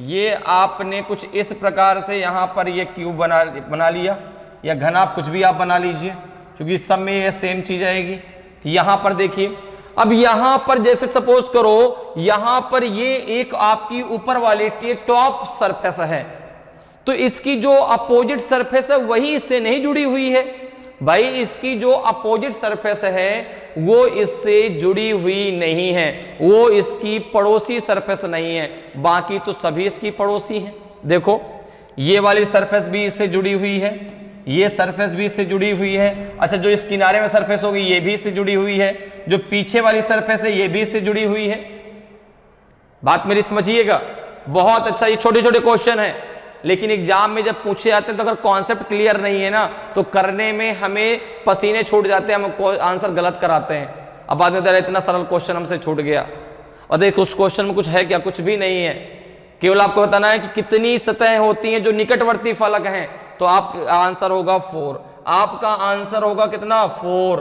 ये आपने कुछ इस प्रकार से यहां पर ये क्यूब बना लिया, या घनाभ कुछ भी आप बना लीजिए, क्योंकि सब में ये सेम चीज आएगी। तो यहां पर देखिए, अब यहां पर जैसे सपोज करो यहां पर ये एक आपकी ऊपर वाली टॉप सरफेस है, तो इसकी जो अपोजिट सरफेस है वही इससे नहीं जुड़ी हुई है। भाई इसकी जो अपोजिट सरफेस है वो इससे जुड़ी हुई नहीं है, वो इसकी पड़ोसी सरफेस नहीं है, बाकी तो सभी इसकी पड़ोसी हैं। देखो ये वाली सरफेस भी इससे जुड़ी हुई है, ये सरफेस भी इससे जुड़ी हुई है। अच्छा जो इस किनारे में सरफेस होगी ये भी इससे जुड़ी हुई है, जो पीछे वाली सरफेस है ये भी इससे जुड़ी हुई है। बात मेरी समझिएगा, बहुत अच्छा। ये छोटे छोटे क्वेश्चन है, लेकिन एग्जाम में जब पूछे जाते हैं तो अगर कॉन्सेप्ट क्लियर नहीं है ना तो करने में हमें पसीने छूट जाते हैं, हम आंसर गलत कराते हैं। अब बाद में इतना सरल क्वेश्चन हमसे छूट गया, और देखो उस क्वेश्चन में कुछ है क्या, कुछ भी नहीं है। केवल आपको बताना है कि कितनी सतह होती हैं जो निकटवर्ती फलक हैं, तो आपका आंसर होगा 4। आपका आंसर होगा कितना, 4।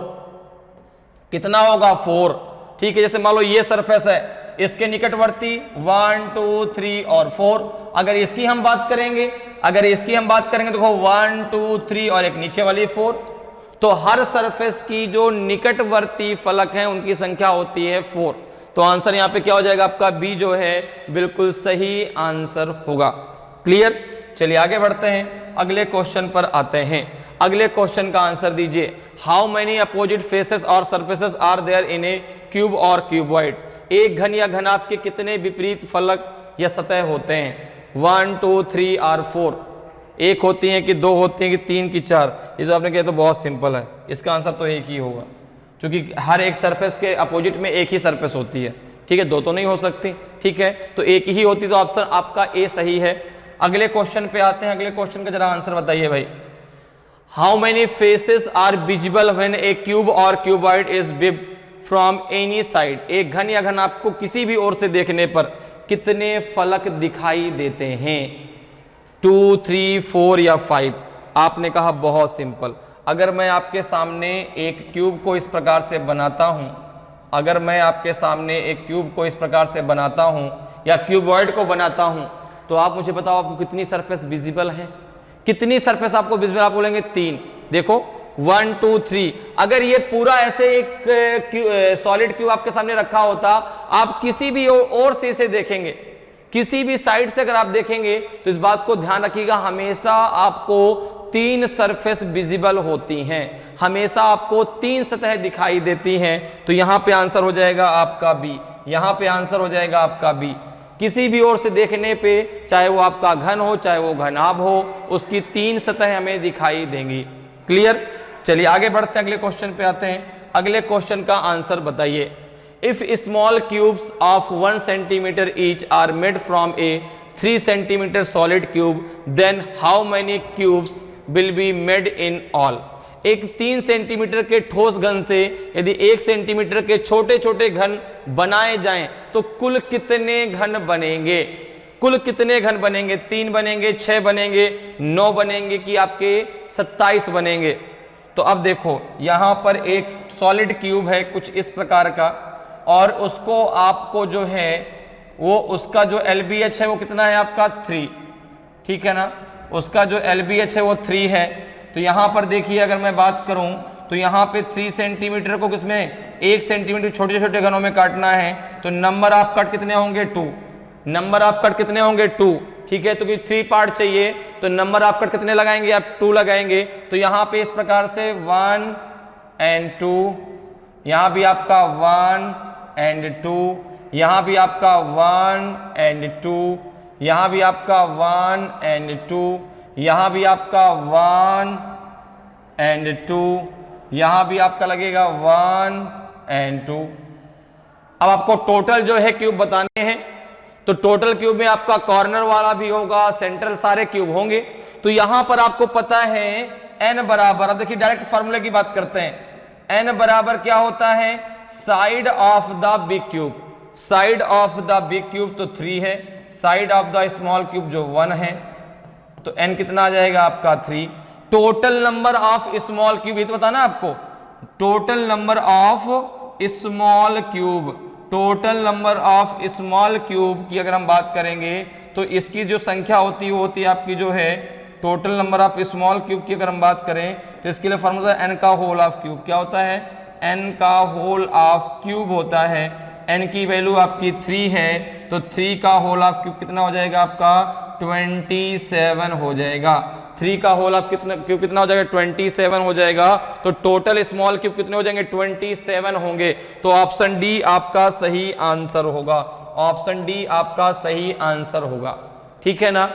कितना होगा, 4। ठीक है, जैसे मान लो ये सरफेस है, इसके निकटवर्ती 1 2 3 और 4। अगर इसकी हम बात करेंगे, देखो 1 2 3 और एक नीचे वाली 4, तो हर सरफेस की जो निकटवर्ती फलक हैं उनकी संख्या होती है 4। तो आंसर यहां पे क्या हो जाएगा, आपका बी जो है बिल्कुल सही आंसर होगा। क्लियर। चलिए आगे बढ़ते हैं, अगले क्वेश्चन पर आते हैं। अगले क्वेश्चन का आंसर दीजिए। हाउ मेनी अपोजिट फेसेस और surfaces are there in a cube और क्यूबॉइड। एक घन या घनाभ के कितने विपरीत फलक या सतह होते हैं, 1 2 3 और 4। एक होती है कि 2 होती है कि 3 की 4। ये जो आपने किया तो बहुत सिंपल है, इसका आंसर तो एक ही होगा, क्योंकि हर एक सरफेस के अपोजिट में एक ही सरफेस होती है। ठीक है, 2 तो नहीं हो सकती। ठीक है, तो एक ही होती, तो ऑप्शन आपका ए सही है। अगले क्वेश्चन पे आते हैं। अगले क्वेश्चन का जरा आंसर बताइए भाई। How many faces are visible when a cube और cuboid is viewed from any side. एक घन या घन आपको किसी भी ओर से देखने पर कितने फलक दिखाई देते हैं, 2 3 4 या 5। आपने कहा बहुत सिंपल। अगर मैं आपके सामने एक क्यूब को इस प्रकार से बनाता हूं, या क्यूबॉइड को बनाता हूं, तो आप मुझे बताओ आपको कितनी सरफेस विजिबल है, कितनी सरफेस आपको विजिबल। आप बोलेंगे 3। देखो 1 2 3। अगर ये पूरा ऐसे एक सॉलिड क्यूब आपके सामने रखा होता, आप किसी भी ओर से इसे देखेंगे, किसी भी साइड से अगर आप देखेंगे, तो इस बात को ध्यान रखिएगा, हमेशा आपको 3 सरफेस विजिबल होती हैं, हमेशा आपको 3 सतह दिखाई देती हैं। तो यहां पे आंसर हो जाएगा आपका बी, यहां पे आंसर हो जाएगा आपका बी। किसी भी ओर से देखने पे, चाहे वो आपका घन हो चाहे वो घनाभ हो, उसकी 3 सतह हमें दिखाई देंगी। क्लियर। चलिए आगे बढ़ते हैं, अगले क्वेश्चन पे आते हैं। अगले क्वेश्चन का आंसर बताइए। If small cubes of 1 centimetre each are made from a 3 centimetre solid cube, then how many cubes will be made in all. एक 3 सेंटीमीटर के ठोस घन से यदि 1 सेंटीमीटर के छोटे छोटे घन बनाए जाएं, तो कुल कितने घन बनेंगे, 3 बनेंगे, 6 बनेंगे, 9 बनेंगे, कि आपके 27 बनेंगे। तो अब देखो यहां पर एक सॉलिड क्यूब है कुछ इस प्रकार का, और उसको आपको जो है वो उसका जो LBH है वो कितना है आपका 3। ठीक है ना, उसका जो LBH है वो 3 है। तो यहां पर देखिए अगर मैं बात करूं तो यहां पे 3 सेंटीमीटर को किसमें 1 सेंटीमीटर छोटे छोटे घनों में काटना है, तो नंबर ऑफ कट कितने होंगे 2। नंबर ऑफ कट कितने होंगे 2। ठीक है, तो 3 पार्ट चाहिए, तो नंबर ऑफ कट कितने लगाएंगे आप 2 लगाएंगे। तो यहां पे इस प्रकार से 1 और 2, यहां भी आपका 1 और 2, यहां भी आपका 1 और 2, यहां भी आपका 1 और 2, यहां भी आपका 1 और 2, यहां भी आपका लगेगा 1 और 2। अब आपको टोटल जो है क्यूब बताने हैं, तो टोटल क्यूब में आपका कॉर्नर वाला भी होगा, सेंट्रल सारे क्यूब होंगे। तो यहां पर आपको पता है n बराबर, अब देखिए डायरेक्ट फॉर्मूले की बात करते हैं। n बराबर क्या होता है, side of the big cube. Side of the big cube तो 3 है, side of the small cube जो 1 है, तो n कितना आ जाएगा आपका 3। Total number of small cube, ये तो बताना आपको, total number of small cube, total number of small cube की अगर हम बात करेंगे तो इसकी जो संख्या होती है वो होती है आपकी जो है total number of small cube की अगर हम बात करें तो इसके लिए फॉर्मूला n का होल ऑफ क्यूब। क्या होता है, n का होल ऑफ क्यूब होता है। n की वैल्यू आपकी 3 है, तो 3 का होल ऑफ क्यूब कितना हो जाएगा आपका 27 हो जाएगा। 3 का होल आप क्यूब कितना हो जाएगा 27 हो जाएगा। तो टोटल स्मॉल क्यूब कितने हो जाएंगे 27 होंगे। तो ऑप्शन डी आपका सही आंसर होगा, ऑप्शन डी आपका सही आंसर होगा। ठीक है ना।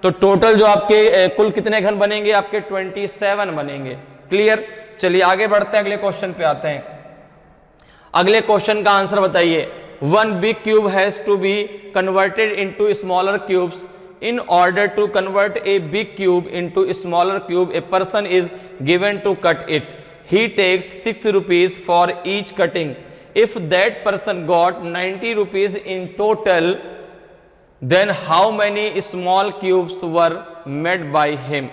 तो टोटल जो आपके कुल कितने घन बनेंगे आपके 27 बनेंगे। क्लियर। चलिए आगे बढ़ते हैं, अगले क्वेश्चन पे आते हैं। अगले क्वेश्चन का आंसर बताइए। One big cube has to be converted into smaller cubes. In order to convert a big cube into a smaller cube, a person is given to cut it. He takes 6 rupees for each cutting. If that person got 90 rupees in total, then how many small cubes were made by him?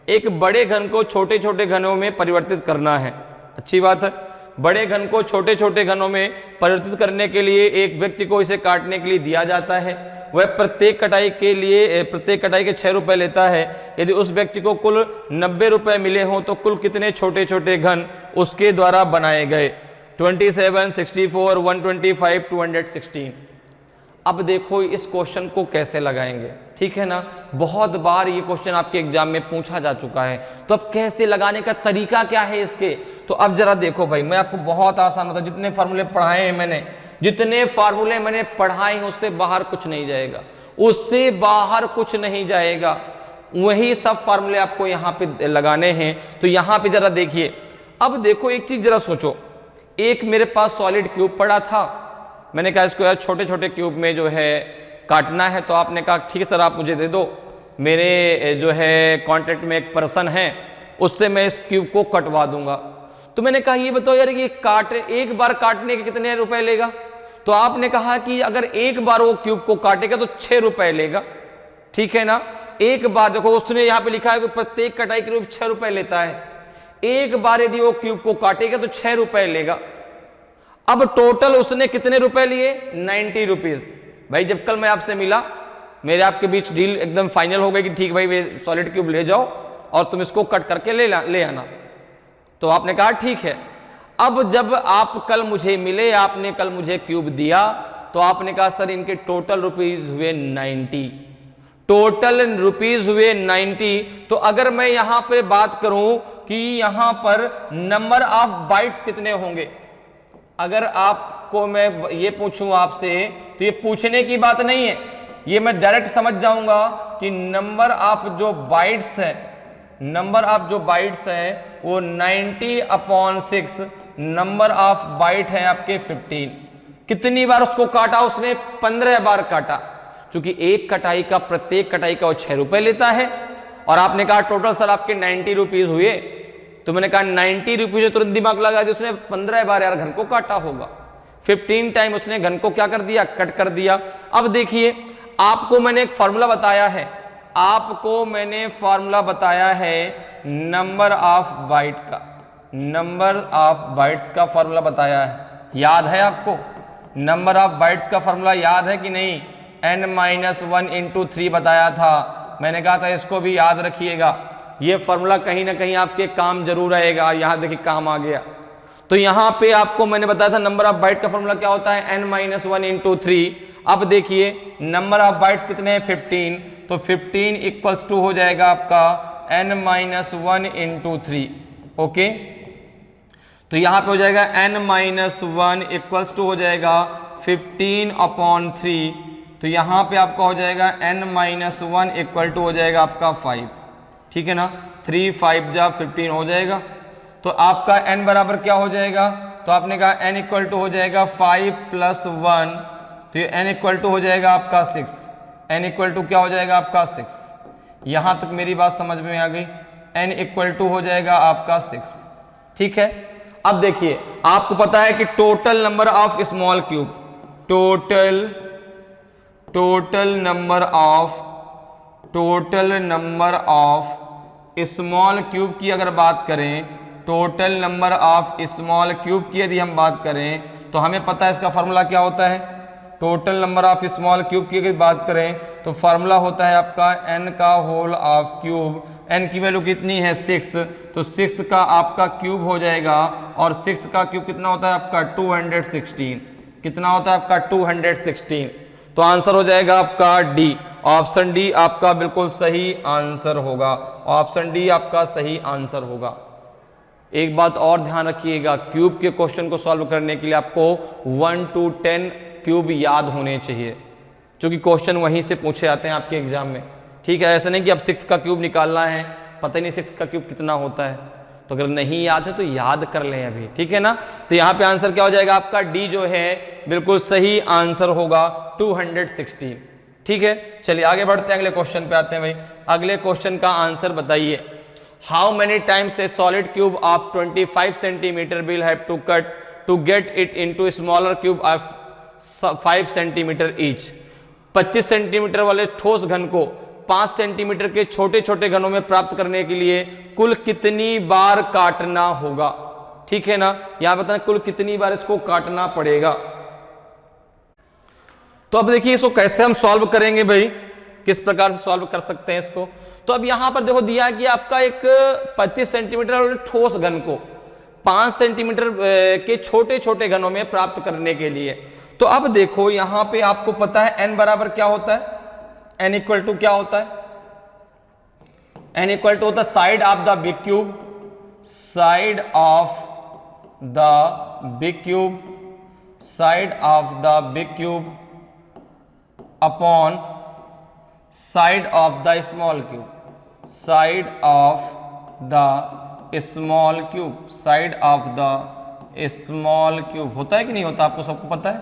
एक बड़े घन को छोटे छोटे घनों में परिवर्तित करना है। अच्छी बात है। बड़े घन को छोटे छोटे घनों में परिवर्तित करने के लिए एक व्यक्ति को इसे काटने के लिए दिया जाता है। वह प्रत्येक कटाई के 6 रुपए लेता है। यदि उस व्यक्ति को कुल 90 रुपए मिले हों तो कुल कितने छोटे छोटे घन उसके द्वारा बनाए गए? 27, 64, 125, 216। अब देखो इस क्वेश्चन को कैसे लगाएंगे। ठीक है ना। बहुत बार ये क्वेश्चन आपके एग्जाम में पूछा जा चुका है। तो अब कैसे लगाने का तरीका क्या है इसके, तो अब जरा देखो भाई, मैं आपको बहुत आसान होता है, जितने फार्मूले पढ़ाए हैं मैंने, जितने फार्मूले मैंने पढ़ाए हैं उससे बाहर कुछ नहीं जाएगा, उससे बाहर कुछ नहीं जाएगा। वही सब फार्मूले आपको यहाँ पे लगाने हैं। तो यहाँ पे जरा देखिए। अब देखो एक चीज जरा सोचो, एक मेरे पास सॉलिड क्यूब पड़ा था, मैंने कहा इसको यार छोटे छोटे क्यूब में जो है काटना है। तो आपने कहा ठीक है सर आप मुझे दे दो, मेरे जो है कांटेक्ट में एक पर्सन है, उससे मैं इस क्यूब को कटवा दूंगा। तो मैंने कहा ये बताओ यार ये एक बार काटने के कितने रुपए लेगा? तो आपने कहा कि अगर एक बार वो क्यूब को काटेगा तो 6 रुपए लेगा। ठीक है ना। एक बार देखो उसने यहाँ पे लिखा है कि प्रत्येक कटाई के रूप 6 रुपए लेता है। एक बार यदि वो क्यूब को काटेगा तो 6 रुपए लेगा। अब टोटल उसने कितने रुपए लिए? 90 रुपीज। भाई जब कल मैं आपसे मिला, मेरे आपके बीच डील एकदम फाइनल हो गई कि ठीक भाई वे सॉलिड क्यूब ले जाओ और तुम इसको कट करके ले आना। तो आपने कहा ठीक है। अब जब आप कल मुझे मिले, आपने कल मुझे क्यूब दिया, तो आपने कहा सर इनके टोटल रुपीज हुए 90, टोटल रुपीज हुए 90। तो अगर मैं यहां पे बात करूं कि यहां पर नंबर ऑफ बाइट्स कितने होंगे, अगर आपको मैं ये पूछूं आपसे, तो ये पूछने की बात नहीं है, ये मैं डायरेक्ट समझ जाऊंगा कि नंबर ऑफ जो बाइट्स है, नंबर ऑफ जो बाइट्स है वो 90/6, नंबर ऑफ बाइट है आपके 15। कितनी बार उसको काटा उसने? 15 बार काटा। क्योंकि एक कटाई का, प्रत्येक कटाई का वो 6 रुपए लेता है। और आपने कहा टोटल सर आपके 90 रुपीज हुए। तो मैंने कहा 90 रुपीज, तुरंत दिमाग लगा दिया, उसने 15 बार यार घन को काटा होगा। 15 टाइम उसने घन को क्या कर दिया? कट कर दिया। अब देखिए आपको मैंने एक फॉर्मूला बताया है, आपको मैंने फॉर्मूला बताया है नंबर ऑफ बाइट का, नंबर ऑफ बाइट्स का फॉर्मूला बताया है। याद है आपको? नंबर ऑफ बाइट्स का फॉर्मूला याद है कि नहीं? n-1 × 3 बताया था। मैंने कहा था इसको भी याद रखिएगा, ये फॉर्मूला कहीं ना कहीं आपके काम जरूर आएगा। यहां देखिए काम आ गया। तो यहां पे आपको मैंने बताया था नंबर ऑफ बाइट का फॉर्मूला क्या होता है? n-1 × 3। अब देखिए नंबर ऑफ बाइट्स कितने हैं? 15। तो 15 इक्वल्स टू हो जाएगा आपका n-1 × 3। ओके। तो यहां पे हो जाएगा n-1 इक्वल्स टू हो जाएगा 15/3। तो यहां पे आपका हो जाएगा n-1 इक्वल टू हो जाएगा आपका 5। ठीक है ना। 3 5 जा 15 हो जाएगा। तो आपका n बराबर क्या हो जाएगा? तो आपने कहा n इक्वल टू हो जाएगा 5 + 1। तो ये n इक्वल टू हो जाएगा आपका 6। n इक्वल टू क्या हो जाएगा आपका 6। यहां तक मेरी बात समझ में आ गई? n इक्वल टू हो जाएगा आपका 6। ठीक है। अब देखिए आपको पता है कि total number of small cube, total number of small cube की अगर बात करें, total number of small cube की यदि हम बात करें तो हमें पता है इसका फॉर्मूला क्या होता है। Total number of small cube की अगर बात करें तो फॉर्मूला होता है आपका n का होल ऑफ क्यूब। n की वैल्यू कितनी है? 6। तो 6 का आपका क्यूब हो जाएगा, और 6 का क्यूब कितना होता है आपका? 216। कितना होता है आपका? 216। तो आंसर हो जाएगा आपका डी। ऑप्शन डी आपका बिल्कुल सही आंसर होगा। ऑप्शन डी आपका सही आंसर होगा। एक बात और ध्यान रखिएगा, क्यूब के क्वेश्चन को सॉल्व करने के लिए आपको 1 to 10 क्यूब याद होने चाहिए, क्योंकि क्वेश्चन वहीं से पूछे आते हैं आपके एग्जाम में। ठीक है, ऐसा नहीं कि अब 6 का क्यूब निकालना है, पता ही नहीं 6 का क्यूब कितना होता है, तो अगर नहीं याद है तो याद कर लें अभी। ठीक है ना, तो यहाँ पे आंसर क्या हो जाएगा आपका डी जो है बिल्कुल सही आंसर होगा 216। ठीक है, चलिए आगे बढ़ते हैं, अगले क्वेश्चन पे आते हैं भाई। अगले क्वेश्चन का आंसर बताइए। How many times a solid cube of 25 centimetre will have to cut to get it into smaller cube of 5 centimetre each. 25 centimetre वाले ठोस घन को 5 सेंटीमीटर के छोटे छोटे घनों में प्राप्त करने के लिए कुल कितनी बार काटना होगा। ठीक है ना, यहां बताना कुल कितनी बार इसको काटना पड़ेगा। तो अब देखिए इसको कैसे हम सॉल्व करेंगे भाई, किस प्रकार से सॉल्व कर सकते हैं इसको। तो अब यहां पर देखो दिया कि आपका एक 25 सेंटीमीटर वाले ठोस घन को 5 सेंटीमीटर के छोटे छोटे घनों में प्राप्त करने के लिए। तो अब देखो यहां पे आपको पता है n बराबर क्या होता है, n इक्वल टू क्या होता है, n इक्वल टू होता है side of the big cube, side of the big cube, side of the big cube upon side of the small cube, side of the small cube, side of the small cube. होता है कि नहीं होता, आपको सबको पता है।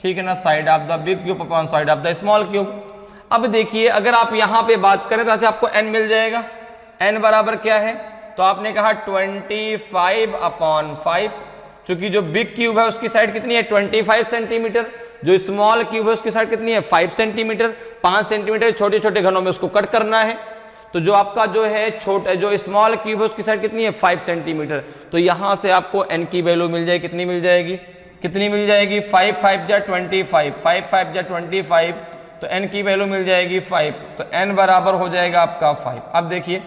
ठीक है ना, side of the big cube upon side of the small cube. अब देखिए अगर आप यहां पे बात करें तो आपको n मिल जाएगा। n बराबर क्या है, तो आपने कहा 25 अपॉन 5, चूंकि जो बिग क्यूब है उसकी साइड कितनी है 25 सेंटीमीटर, जो स्मॉल क्यूब है उसकी साइड कितनी है 5 सेंटीमीटर। 5 सेंटीमीटर छोटे छोटे घनों में उसको कट करना है, तो जो आपका जो है छोटे जो स्मॉल क्यूब है उसकी साइड कितनी है 5 सेंटीमीटर। तो यहां से आपको n की वैल्यू मिल जाएगी, कितनी मिल जाएगी, कितनी मिल जाएगी 5 5 जा 25, 5 5 जा 25, तो n की वैल्यू मिल जाएगी 5, तो n बराबर हो जाएगा आपका 5। अब देखिए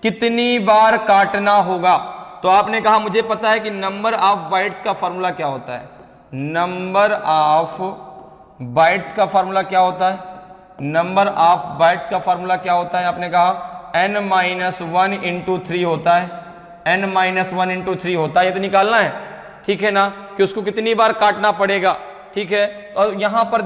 कितनी बार काटना होगा, तो आपने कहा मुझे पता है कि नंबर ऑफ बाइट्स का फॉर्मूला क्या होता है, नंबर ऑफ बाइट्स का फॉर्मूला क्या होता है, नंबर ऑफ बाइट्स का फॉर्मूला क्या होता है, आपने कहा n-1 इंटू 3 होता है, n-1 इंटू 3 होता है, ये तो निकालना है। ठीक है ना, कि उसको कितनी बार काटना पड़ेगा। ठीक है, और यहां पर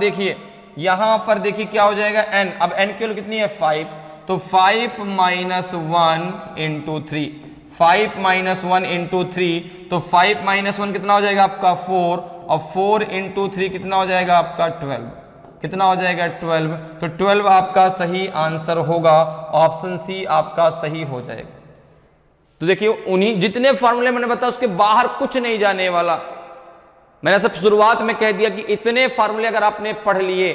देखिए क्या हो जाएगा n, अब n की वैल्यू कितनी है 5, तो 5 - 1 इंटू 3, 5 - 1 इंटू 3, तो 5 - 1 कितना हो जाएगा आपका 4, और 4 इंटू 3 कितना हो जाएगा आपका 12, कितना हो जाएगा 12, तो 12 आपका सही आंसर होगा, ऑप्शन सी आपका सही हो जाएगा। तो देखिए उन्हीं जितने फॉर्मूले मैंने बताया उसके बाहर कुछ नहीं जाने वाला। मैंने सब शुरुआत में कह दिया कि इतने फॉर्मूले अगर आपने पढ़ लिए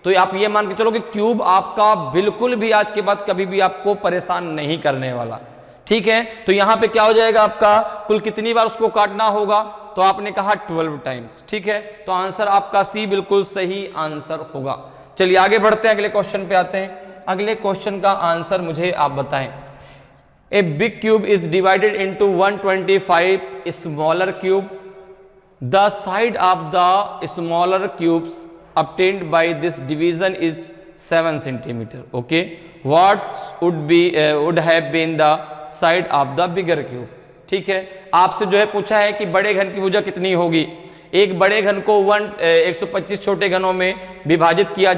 तो आप ये मान के चलो कि क्यूब आपका बिल्कुल भी आज के बाद कभी भी आपको परेशान नहीं करने वाला। ठीक है, तो यहां पे क्या हो जाएगा आपका कुल कितनी बार उसको काटना होगा, तो आपने कहा 12 टाइम्स। ठीक है, तो आंसर आपका सी बिल्कुल सही आंसर होगा। चलिए आगे बढ़ते हैं, अगले क्वेश्चन पे आते हैं। अगले क्वेश्चन का आंसर मुझे आप बताएं। A big cube is divided into 125 smaller cube, the side of the smaller cubes obtained by this division is 7 centimeter. Okay, what would have been the side of the bigger cube? ठीक है, आपसे जो है पूछा है कि बड़े घन की भुजा कितनी होगी। एक बड़े घन को 125 छोटे घनों में विभाजित किया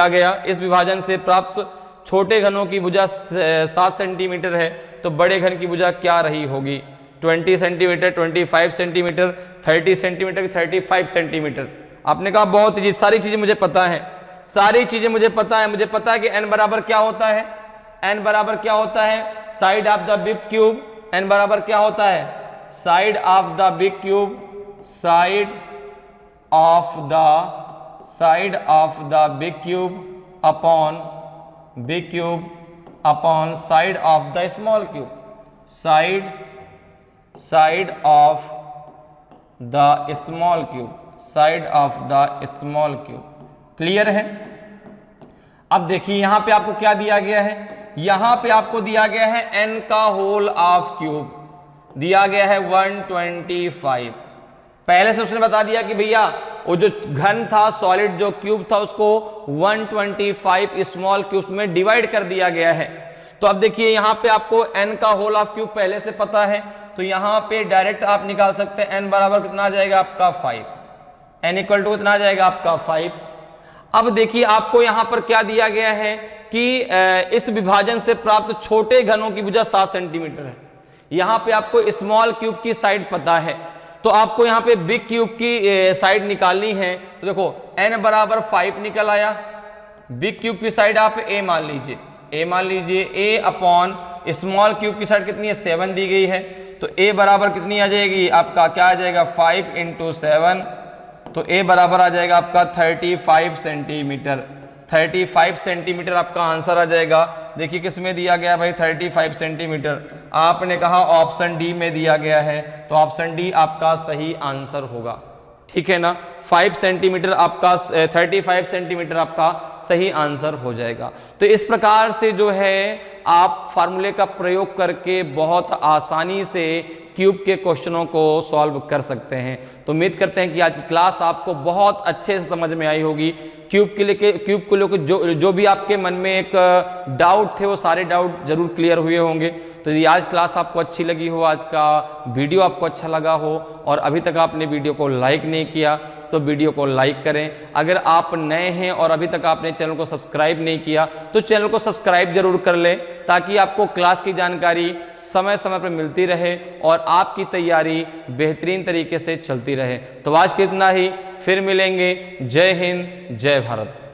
गया। इस विभाजन से प्राप्त छोटे घनों की भुजा 7 सेंटीमीटर है, तो बड़े घन की भुजा क्या रही होगी 20 सेंटीमीटर, 25 सेंटीमीटर, 30 सेंटीमीटर, 35 सेंटीमीटर। आपने कहा बहुत जी, सारी चीजें मुझे पता है, सारी चीजें मुझे पता है। मुझे पता है कि n बराबर क्या होता है, n बराबर क्या होता है side of the big cube, n बराबर क्या होता है side of the big cube, side of the big cube upon big cube upon side of the small cube, side of the small cube, side of the small cube. Clear है। अब देखिए यहां पे आपको क्या दिया गया है, यहां पे आपको दिया गया है n का होल ऑफ क्यूब, दिया गया है 125। पहले से उसने बता दिया कि भैया वो जो घन था सॉलिड जो क्यूब था उसको 125 स्मॉल क्यूब्स में डिवाइड कर दिया गया है। तो अब देखिए यहाँ पे आपको n का होल ऑफ क्यूब पहले से पता है, तो यहाँ पे डायरेक्ट आप निकाल सकते हैं n बराबर कितना आ जाएगा आपका 5, n इक्वल टू कितना आ जाएगा आपका 5। अब देखिए आपको यहाँ पर क्या दिया गया है कि इस विभाजन से प्राप्त छोटे घनों की भुजा 7 सेंटीमीटर है। यहाँ पे आपको स्मॉल क्यूब की साइड पता है, तो आपको यहाँ पे बिग क्यूब की साइड निकालनी है। तो देखो n बराबर 5 निकल आया, बिग क्यूब की साइड आप a मान लीजिए, a अपॉन स्मॉल क्यूब की साइड कितनी है 7 दी गई है, तो a बराबर कितनी आ जाएगी आपका, क्या आ जाएगा 5 इंटू 7, तो a बराबर आ जाएगा आपका 35 सेंटीमीटर। 35 सेंटीमीटर आपका आंसर आ जाएगा। देखिए किस में दिया गया भाई 35 सेंटीमीटर, आपने कहा ऑप्शन डी में दिया गया है, तो ऑप्शन डी आपका सही आंसर होगा, ठीक है ना। 5 सेंटीमीटर आपका 35 सेंटीमीटर आपका सही आंसर हो जाएगा। तो इस प्रकार से जो है आप फार्मूले का प्रयोग करके बहुत आसानी से क्यूब के क्वेश्चनों को सॉल्व कर सकते हैं। तो उम्मीद करते हैं कि आज की क्लास आपको बहुत अच्छे से समझ में आई होगी। क्यूब को लेकर जो भी आपके मन में एक डाउट थे वो सारे डाउट जरूर क्लियर हुए होंगे। तो यदि आज क्लास आपको अच्छी लगी हो, आज का वीडियो आपको अच्छा लगा हो और अभी तक आपने वीडियो को लाइक नहीं किया तो वीडियो को लाइक करें। अगर आप नए हैं और अभी तक आपने चैनल को सब्सक्राइब नहीं किया तो चैनल को सब्सक्राइब जरूर कर लें, ताकि आपको क्लास की जानकारी समय समय पर मिलती रहे और आपकी तैयारी बेहतरीन तरीके से चलती रहे। तो आज के इतना ही, फिर मिलेंगे। जय हिंद, जय भारत।